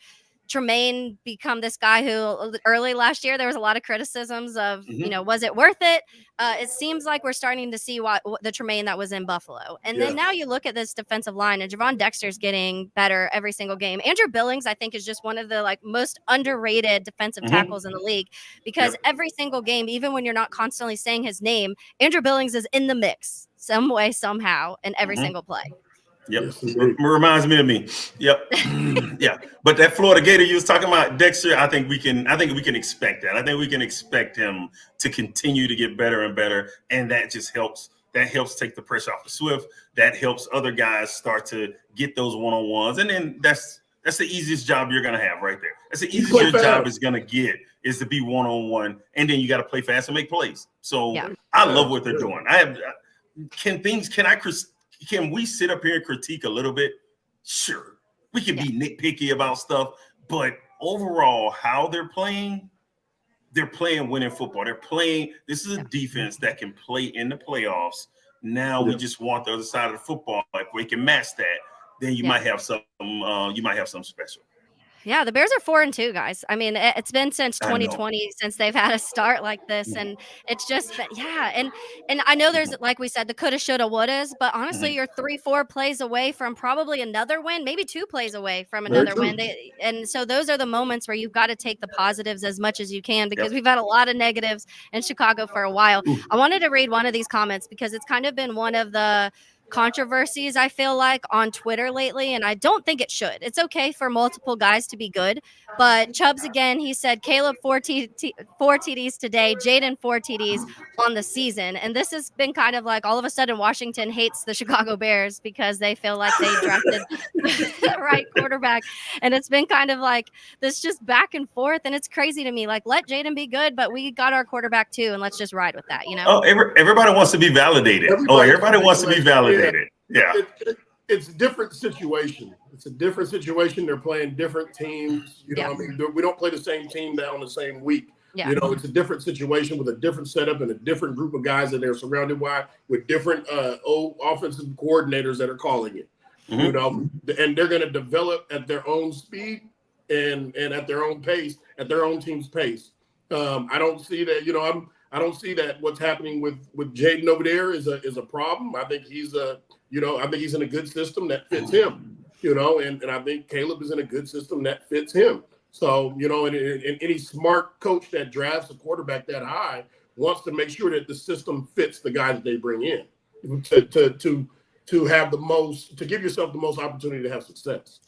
Tremaine become this guy who early last year, there was a lot of criticisms of, was it worth it? It seems like we're starting to see what the Tremaine that was in Buffalo. And then now you look at this defensive line, and Javon Dexter's getting better every single game. Andrew Billings, I think, is just one of the most underrated defensive tackles in the league, because every single game, even when you're not constantly saying his name, Andrew Billings is in the mix some way, somehow, in every single play. Yep. Reminds me of me. Yep. Yeah. But that Florida Gator you was talking about, Dexter, I think we can expect that. I think we can expect him to continue to get better and better. And that just helps. That helps take the pressure off of Swift. That helps other guys start to get those one-on-ones. And then that's the easiest job you're gonna have right there. That's the easiest your job is gonna get, is to be one-on-one. And then you got to play fast and make plays. So I love what they're doing. Can we sit up here and critique a little bit? Sure. We can be nitpicky about stuff, but overall, how they're playing winning football. This is a defense that can play in the playoffs. Now we just want the other side of the football. If we can match that, then you might have some special. Yeah, the Bears are 4-2, guys. I mean, it's been since 2020 since they've had a start like this, and it's just and I know there's, like we said, the coulda, shoulda, wouldas, but honestly, you're 3-4 plays away from probably another win, maybe 2 plays away from another win. And so those are the moments where you've got to take the positives as much as you can, because we've had a lot of negatives in Chicago for a while. I wanted to read one of these comments because it's kind of been one of the controversies, I feel like, on Twitter lately, and I don't think it should. It's okay for multiple guys to be good, but Chubbs, again, he said Caleb 4 TDs today, Jayden 4 TDs on the season, and this has been kind of like all of a sudden Washington hates the Chicago Bears because they feel like they drafted the right quarterback, and it's been kind of like this just back and forth, and it's crazy to me. Like, let Jayden be good, but we got our quarterback too, and let's just ride with that, you know? Oh, everybody wants to be validated. Everybody wants to be validated. Yeah. It's a different situation. It's a different situation. They're playing different teams. You know what I mean? We don't play the same team down the same week. Yeah. You know, it's a different situation with a different setup and a different group of guys that they're surrounded by with different offensive coordinators that are calling it. Mm-hmm. You know, and they're going to develop at their own speed and at their own pace, at their own team's pace. I don't see that, you know, I don't see that what's happening with Jayden over there is a problem. I think he's in a good system that fits him, you know, and I think Caleb is in a good system that fits him. So, you know, and any smart coach that drafts a quarterback that high wants to make sure that the system fits the guy that they bring in to have the most, to give yourself the most opportunity to have success.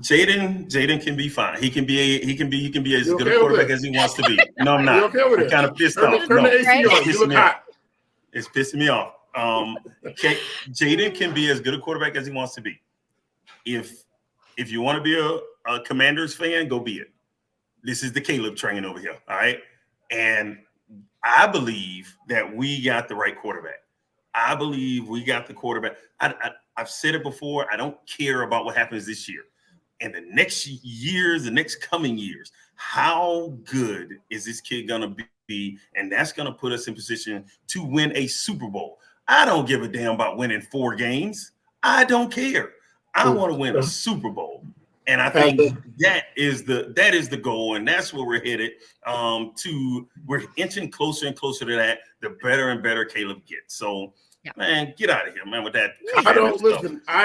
Jayden can be fine. He can be as good a quarterback as he wants to be. No, I'm not. I'm kind of pissed off. Turn the AC on. You look hot. It's pissing me off. Jayden can be as good a quarterback as he wants to be. If you want to be a Commanders fan, go be it. This is the Caleb train over here. All right. And I believe that we got the right quarterback. I believe we got the quarterback. I've said it before. I don't care about what happens this year. And the next years, the next coming years, how good is this kid going to be? And that's going to put us in position to win a Super Bowl. I don't give a damn about winning 4 games. I don't care. I want to win a Super Bowl. And I think that is the goal, and that's where we're headed. We're inching closer and closer to that. The better and better Caleb gets. So, man, get out of here, man. With that, I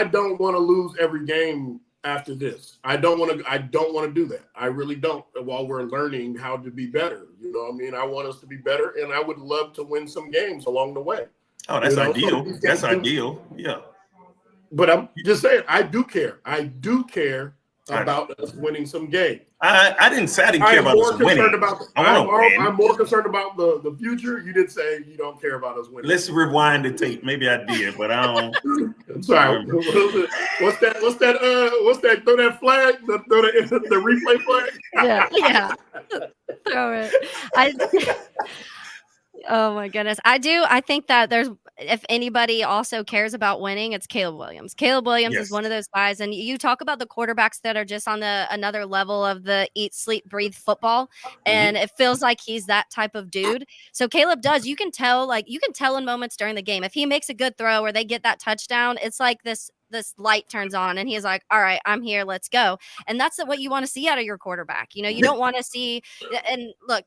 don't want to lose every game after this. I don't want to do that. I really don't. While we're learning how to be better, you know what I mean? I want us to be better, and I would love to win some games along the way. Oh, that's ideal. That's ideal. Yeah. But I'm just saying, I do care. I do care about us winning some games. I didn't care about us winning. I'm more concerned about the future. You did say you don't care about us winning. Let's rewind the tape. Maybe I did, but I don't. I'm sorry. What's that? Throw that flag. Throw the replay flag. Yeah. Throw it. Oh my goodness. I think that if anybody also cares about winning, it's Caleb Williams. Caleb Williams is one of those guys. And you talk about the quarterbacks that are just on another level of the eat, sleep, breathe football. And it feels like he's that type of dude. So Caleb does, you can tell in moments during the game, if he makes a good throw or they get that touchdown, it's like this light turns on and he's like, all right, I'm here, let's go. And that's what you want to see out of your quarterback. You know, you don't want to see, and look,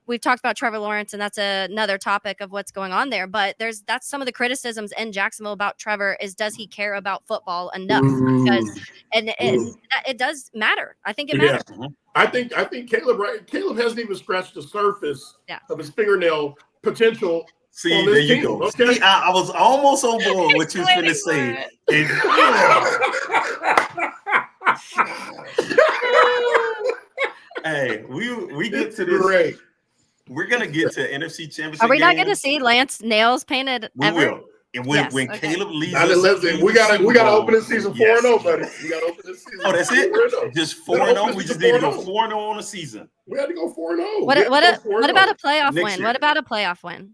we've talked about Trevor Lawrence, and that's another topic of what's going on there. But that's some of the criticisms in Jacksonville about Trevor is, does he care about football enough? Because it does matter. I think it matters. I think Caleb, right? Caleb hasn't even scratched the surface of his fingernail potential. See, there you go. Okay? I was almost on board with what you was going to say. Hey, we get to this. Great. We're gonna get to NFC Championship. Are we not going to see Lance nails painted? We will. And when Caleb leaves, we gotta open this season 4-0, buddy. We gotta open this season. Oh, that's it. Just 4-0. We just need to go 4-0 on the season. We had to go 4-0. What about a playoff win? What about a playoff win?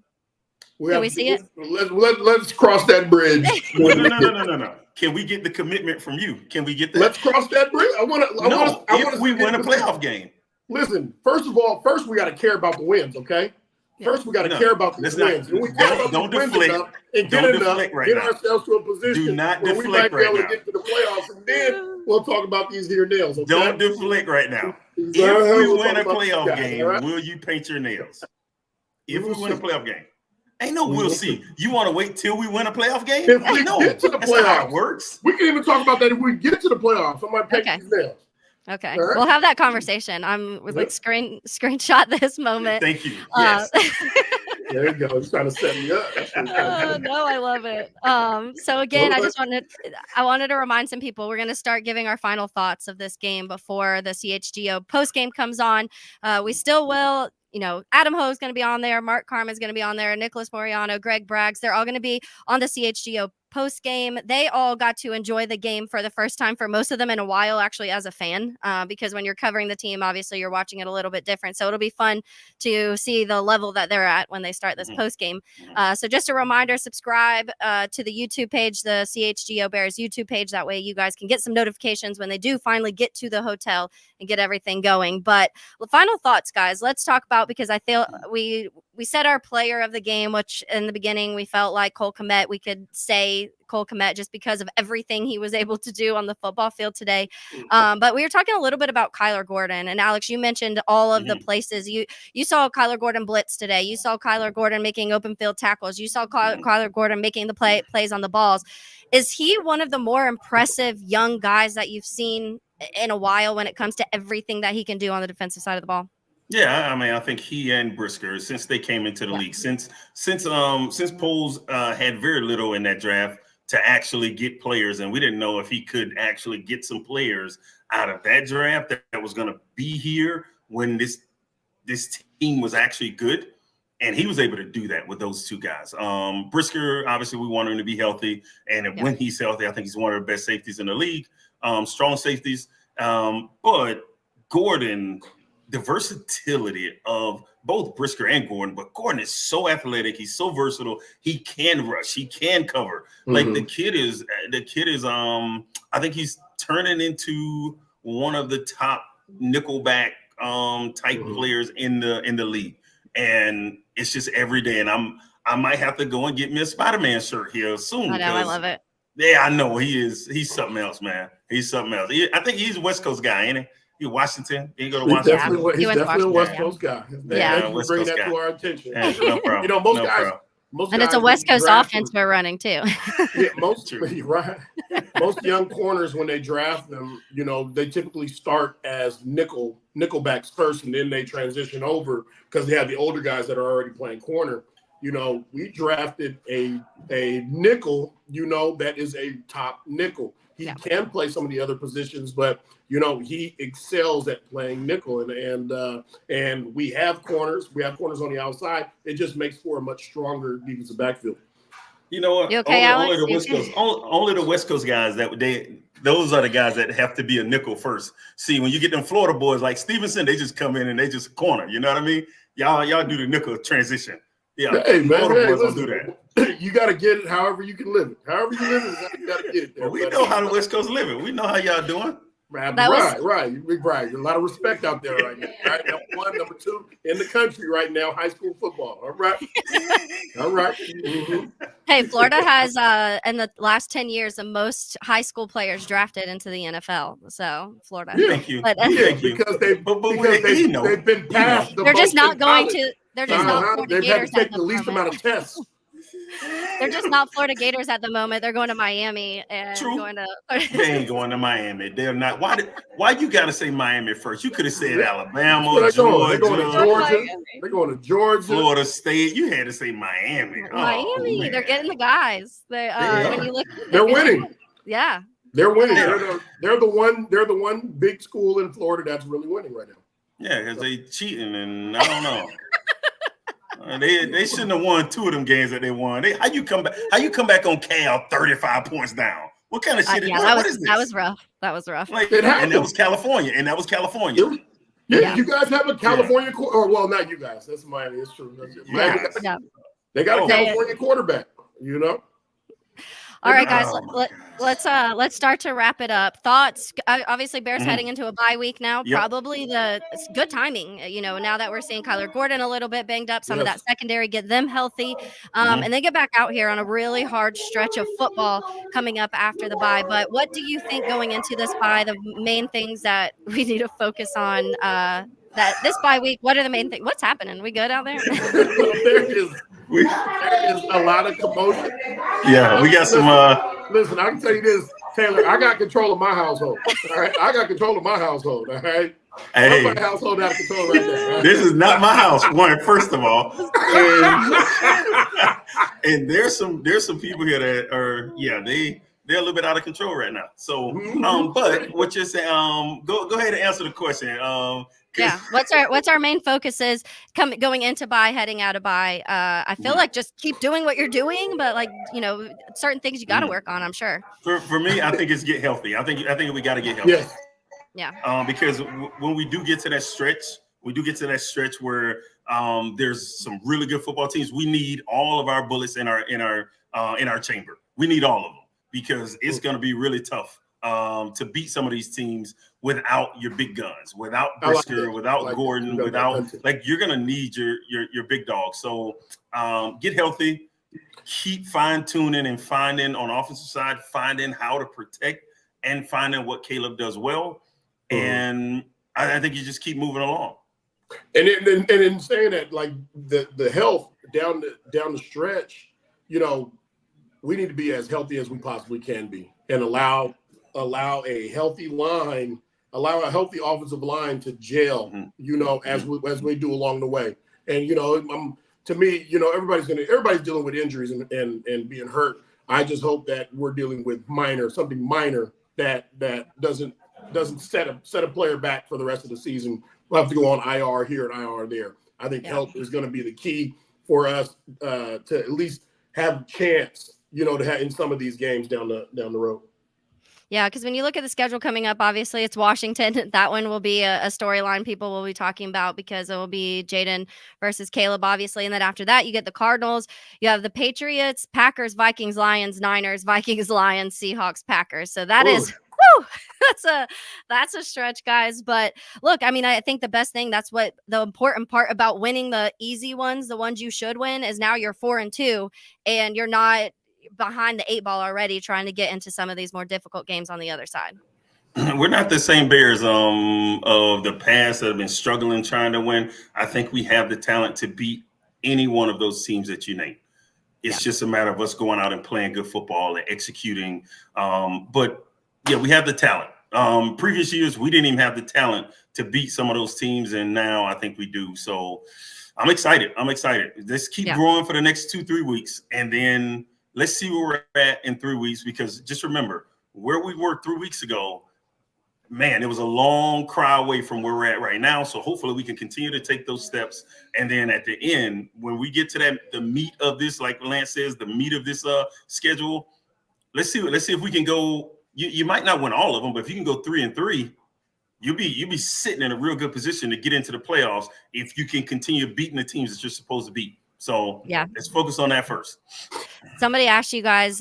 Can we see it? Let's cross that bridge. No. Can we get the commitment from you? Can we get that? Let's cross that bridge. If we win a playoff game. Listen, first we got to care about the wins, okay? First, we got to care about the wins. Don't deflect. Get ourselves to a position where we might be able to get to the playoffs, and then we'll talk about these here nails. Okay? Don't deflect right now. If we win a playoff game, will you paint your nails? If we win a playoff game. Ain't no we'll see. You want to wait till we win a playoff game? If we get to the playoffs, it works. We can even talk about that if we get to the playoffs. Somebody paint these nails. Okay, All right. we'll have that conversation. I'm like screenshot this moment. Thank you. Yes. There you go. He's trying to set me up. No, I love it. So again, I wanted to remind some people we're going to start giving our final thoughts of this game before the CHGO post game comes on. We still will. Adam Ho is going to be on there. Mark Karma is going to be on there. Nicholas Moriano, Greg Braggs. They're all going to be on the CHGO post game. They all got to enjoy the game for the first time for most of them in a while, actually, as a fan, because when you're covering the team, obviously you're watching it a little bit different. So it'll be fun to see the level that they're at when they start this post game. So just a reminder, subscribe to the YouTube page, the CHGO Bears YouTube page. That way you guys can get some notifications when they do finally get to the hotel and get everything going. But final thoughts, guys, let's talk about, because I feel we said our player of the game, which in the beginning we felt like Cole Kmet. We could say Cole Kmet just because of everything he was able to do on the football field today. But we were talking a little bit about Kyler Gordon. And Alex, you mentioned all of the places you saw Kyler Gordon blitz today. You saw Kyler Gordon making open field tackles. You saw Kyler Gordon making the plays on the balls. Is he one of the more impressive young guys that you've seen in a while when it comes to everything that he can do on the defensive side of the ball? Yeah, I mean, I think he and Brisker, since they came into the league, since Poles had very little in that draft to actually get players, and we didn't know if he could actually get some players out of that draft that was going to be here when this team was actually good, and he was able to do that with those two guys. Brisker, obviously, we want him to be healthy, and when he's healthy, I think he's one of the best safeties in the league, strong safeties. But Gordon, the versatility of both Brisker and Gordon, but Gordon is so athletic. He's so versatile. He can rush. He can cover. Like the kid is, I think he's turning into one of the top nickelback type players in the league. And it's just every day. And I might have to go and get me a Spider-Man shirt here soon. I know, I love it. Yeah, I know he's something else, man. He's something else. I think he's a West Coast guy, ain't he? He Washington. He go to Washington. He's definitely a West Coast guy. Yeah, we bring that to our attention. Yeah, no problem. Most guys. And it's a West Coast offense we're running too. Most young corners, when they draft them, they typically start as nickelbacks first, and then they transition over because they have the older guys that are already playing corner. We drafted a nickel, that is a top nickel. He can play some of the other positions, but he excels at playing nickel, and we have corners. We have corners on the outside. It just makes for a much stronger defensive backfield. You know what? You okay, only the West Coast guys those are the guys that have to be a nickel first. See, when you get them Florida boys like Stevenson, they just come in and they just corner. You know what I mean? Y'all do the nickel transition. Yeah, hey man, boys don't do that. You got to get it however you can live it. However you live it, you got to get it there. Well, we know how the West Coast live it. We know how y'all doing. Right. A lot of respect out there right now. Right, number one, number two in the country right now, high school football. All right. Hey, Florida has in the last 10 years the most high school players drafted into the NFL. So Florida. Yeah. Thank you. Because they've been past. They're just not going to. They're just not Florida They've had Gators to take the least amount of tests. They're just not Florida Gators at the moment. They're going to Miami and going to. They ain't going to Miami. They're not. Why you got to say Miami first? You could have said Alabama, Georgia. They're going to Georgia. They're going to Georgia. Florida State. You had to say Miami. Miami. They're getting the guys. When you look, they're winning. Yeah. They're winning. They're the one big school in Florida that's really winning right now. Yeah, because they cheating, and I don't know. They shouldn't have won two of them games that they won. How you come back on Cal 35 points down? What kind of shit? What is this? That was rough. And that was California. You guys have a California well, not you guys. That's Miami. It's true. They got a California quarterback. All right, guys. Let's start to wrap it up. Thoughts? Obviously, Bears heading into a bye week now. Yep. Probably it's good timing. Now that we're seeing Kyler Gordon a little bit banged up, some of that secondary, get them healthy, and then get back out here on a really hard stretch of football coming up after the bye. But what do you think going into this bye? The main things that we need to focus on. That this bye week, what are the main things? What's happening? We good out there? There is a lot of commotion. Yeah, we got some. Listen, I can tell you this. Taylor, I got control of my household. All right, I got control of my household. All right. Hey, my household out of control right there. Right? This is not my house. First of all, and there's some people here that are they're a little bit out of control right now. So, but what you're saying, go ahead and answer the question. What's our main focus is going into bye, heading out of bye. I feel like just keep doing what you're doing, but like certain things you got to work on. I'm sure. For me, I think it's get healthy. I think we got to get healthy. Yes. Yeah. Because when we do get to that stretch, where there's some really good football teams. We need all of our bullets in our chamber. We need all of them because it's going to be really tough to beat some of these teams without your big guns, without Brisker, without Gordon, without you're going to need your big dog. So get healthy, keep fine tuning and finding on offensive side, finding how to protect and finding what Caleb does well. And I think you just keep moving along. And in saying that, like the health down the stretch, we need to be as healthy as we possibly can be, and allow a healthy line, allow a healthy offensive line to gel, as we do along the way. And to me, everybody's dealing with injuries and being hurt. I just hope that we're dealing with something minor that doesn't set a player back for the rest of the season. We'll have to go on IR here and IR there. I think health is going to be the key for us to at least have a chance, to have in some of these games down the road. Yeah, because when you look at the schedule coming up, obviously it's Washington. That one will be a storyline people will be talking about because it will be Jayden versus Caleb, obviously. And then after that, you get the Cardinals. You have the Patriots, Packers, Vikings, Lions, Niners, Vikings, Lions, Seahawks, Packers. So that is that's a stretch, guys. But look, I mean, I think the best thing, that's what the important part about winning the easy ones, the ones you should win, is now you're 4-2 and you're not behind the 8 ball already trying to get into some of these more difficult games on the other side. We're not the same Bears of the past that have been struggling trying to win. I think we have the talent to beat any one of those teams that you name. It's just a matter of us going out and playing good football and executing. But we have the talent. Previous years, we didn't even have the talent to beat some of those teams, and now I think we do. So I'm excited. Let's keep growing for the next 2-3 weeks, and then let's see where we're at in 3 weeks, because just remember where we were 3 weeks ago, man, it was a long cry away from where we're at right now. So hopefully we can continue to take those steps. And then at the end, when we get to the meat of this, like Lance says, the meat of this schedule, let's see if we can go. You might not win all of them, but if you can go 3-3, you'll be sitting in a real good position to get into the playoffs if you can continue beating the teams that you're supposed to beat. So let's focus on that first. Somebody asked you guys,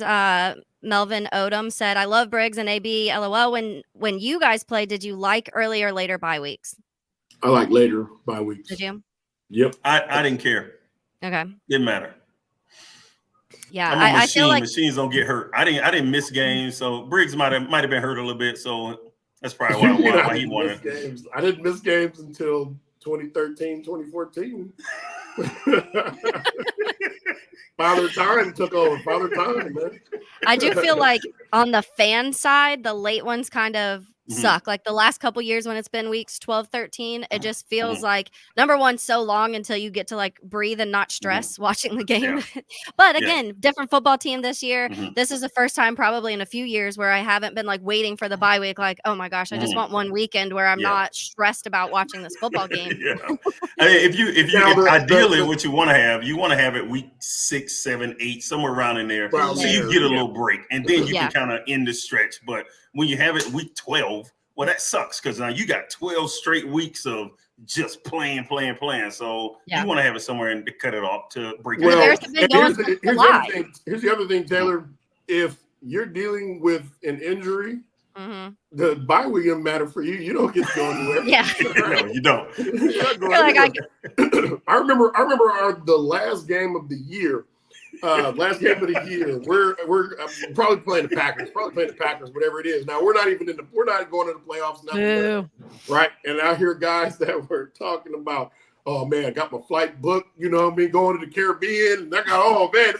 Melvin Odom said, I love Briggs and AB, LOL. When you guys play, did you like early or later bye weeks? I like later bye weeks. Did you? Yep. I didn't care. Okay. Didn't matter. Yeah, I feel like machines don't get hurt. I didn't miss games, so Briggs might have been hurt a little bit. So that's probably why he wanted games. I didn't miss games until 2013, 2014. Father Time took over. Father Time, man. I do feel like on the fan side, the late ones kind of suck. Like the last couple years when it's been weeks 12, 13, it just feels like, number one, so long until you get to like breathe and not stress watching the game. Yeah. But again, different football team this year. This is the first time probably in a few years where I haven't been like waiting for the bye week. Like, oh my gosh, I just want one weekend where I'm not stressed about watching this football game. I mean, if ideally what you want to have it week 6, 7, 8, somewhere around in there. So you get a little break and then you can kind of end the stretch. But when you have it week 12, well, that sucks because now you got 12 straight weeks of just playing. So you want to have it somewhere and to cut it off to break it up. Here's the other thing, Taylor. If you're dealing with an injury, the bye week doesn't matter for you. You don't get to go anywhere. No, you don't. I remember the last game of the year. We're probably playing the Packers, whatever it is. Now we're not going to the playoffs, nothing, right? And I hear guys that were talking about, oh man, I got my flight booked, going to the Caribbean, and I got, oh man,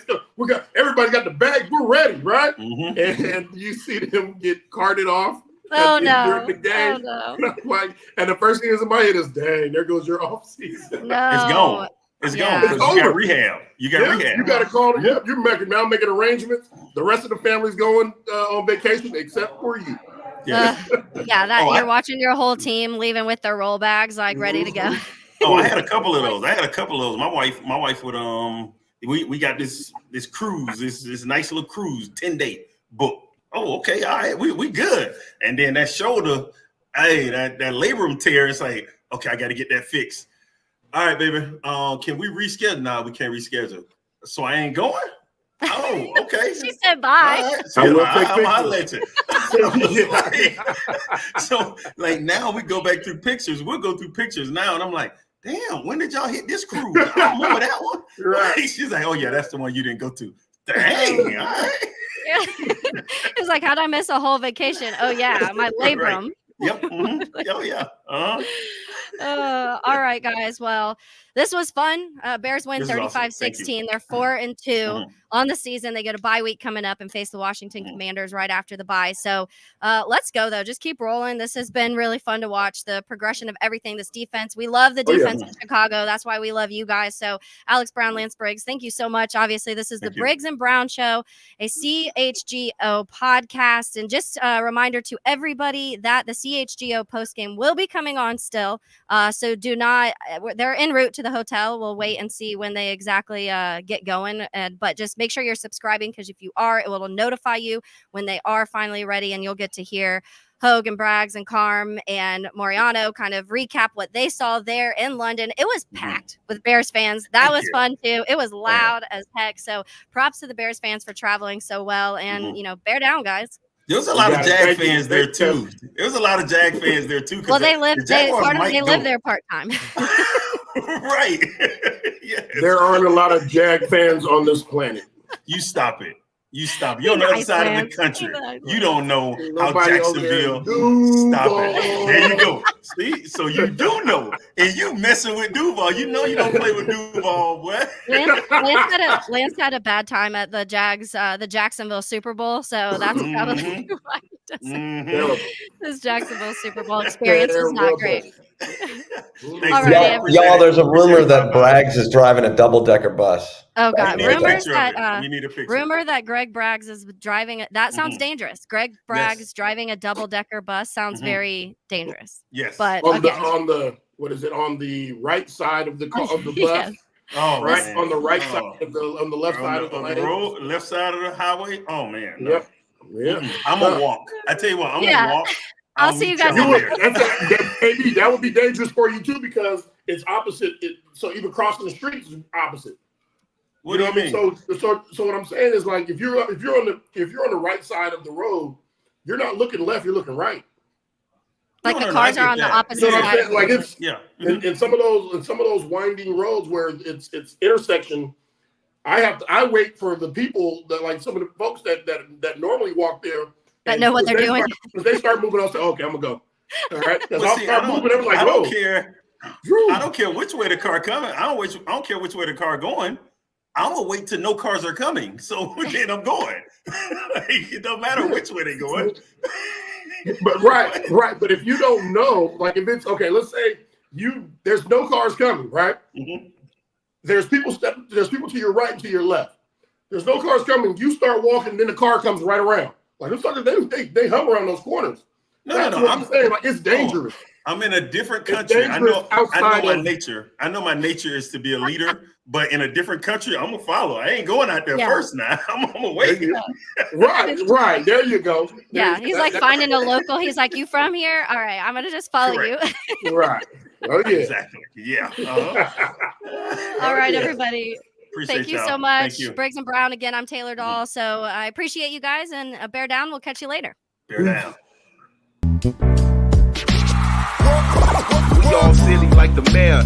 everybody got the bag, we're ready, right? And you see them get carted off. Oh no! During the game. Oh no! Like, and the first thing is in my head is, "Dang, there goes your off season." No, it's gone. It's gone. It's You got over. rehab. You got rehab. You got to call. Yeah, you're making arrangements. The rest of the family's going on vacation except for you. Yeah. You're watching your whole team leaving with their roll bags, like ready to go. Oh, I had a couple of those. My wife would we got this cruise, this nice little cruise, 10-day book. Oh, okay, all right, we good. And then that shoulder, that labrum tear, it's like, okay, I got to get that fixed. All right, baby, can we reschedule? No, we can't reschedule. So I ain't going? Oh, okay. She said bye. Right. So I'll let you. So now we go back through pictures. We'll go through pictures now, and I'm like, damn, when did y'all hit this cruise? I remember that one. Right. She's like, oh yeah, that's the one you didn't go to. Dang, all right. Yeah. It was like, how'd I miss a whole vacation? Oh yeah, my labrum. Right. Yep. Mm-hmm. Oh yeah. All right, guys. Well, this was fun. Bears win 35-16. They're 4-2 on the season. They get a bye week coming up and face the Washington Commanders right after the bye. So let's go, though. Just keep rolling. This has been really fun to watch, the progression of everything, this defense. We love the defense in Chicago. That's why we love you guys. So Alex Brown, Lance Briggs, thank you so much. Obviously, this is the Briggs and Brown Show, a CHGO podcast. And just a reminder to everybody that the CHGO postgame will be coming on still. So do not, they're en route to the hotel. We'll wait and see when they exactly get going. But just make sure you're subscribing, because if you are, it will notify you when they are finally ready, and you'll get to hear Hogue and Braggs and Carm and Moriano kind of recap what they saw there in London. It was packed with Bears fans. That was fun too. It was loud as heck. So props to the Bears fans for traveling so well. And, bear down, guys. There was a lot of Jag fans there too. Well, they live there part-time. Right. Yes. There aren't a lot of Jag fans on this planet. You stop it. You're on the other side of the country. You don't know how Jacksonville. Stop it. There you go. See? So you do know. And you messing with Duval. You know you don't play with Duval, boy. Lance had a bad time at the Jags, the Jacksonville Super Bowl. So that's probably why he doesn't. His Jacksonville Super Bowl experience was not great. Y'all, there's a rumor that Braggs is driving a double-decker bus. Oh God! Rumor that Greg Braggs is driving. That sounds dangerous. Greg Braggs is driving a double-decker bus sounds very dangerous. Yes, but on the right side of the bus? Yes. Oh, right on the right side on the left side of the road, left side of the highway. Oh man, no. Yep. Yeah, I'm gonna walk. I tell you what, I'm gonna walk. I'll see you guys. That would be dangerous for you too, because it's opposite. So even crossing the street is opposite. What do you mean? So what I'm saying is, like, if you're on the right side of the road, you're not looking left, you're looking right. Like the cars are on the opposite side. Like it's in some of those winding roads where it's intersection. I wait for the people that, like, some of the folks that normally walk there that know what they're doing. If they start moving, I'll say, okay, I'm gonna go. All right, because I'll start moving. I'm like, I don't care. Drew. I don't care which way the car coming. I don't care which way the car going. I'm gonna wait till no cars are coming. So then I'm going. It don't matter which way they're going. But right. But if you don't know, like, if it's okay, let's say there's no cars coming, right? Mm-hmm. There's people to your right and to your left. There's no cars coming. You start walking, then the car comes right around. Like, they hum around those corners. I'm saying, like, it's dangerous. I'm in a different country. I know my nature. I know my nature is to be a leader, but in a different country, I'm gonna follow. I ain't going out there first now. I'm gonna wait. Right. There you go. He's like finding a local. He's like, you from here? All right, I'm gonna just follow you. Right. Oh yeah. Exactly. Yeah. All right, everybody. Thank you so much. Thank you. Briggs and Brown again. I'm Taylor Dahl. So I appreciate you guys, and bear down. We'll catch you later. Bear down. We all silly like the mayor.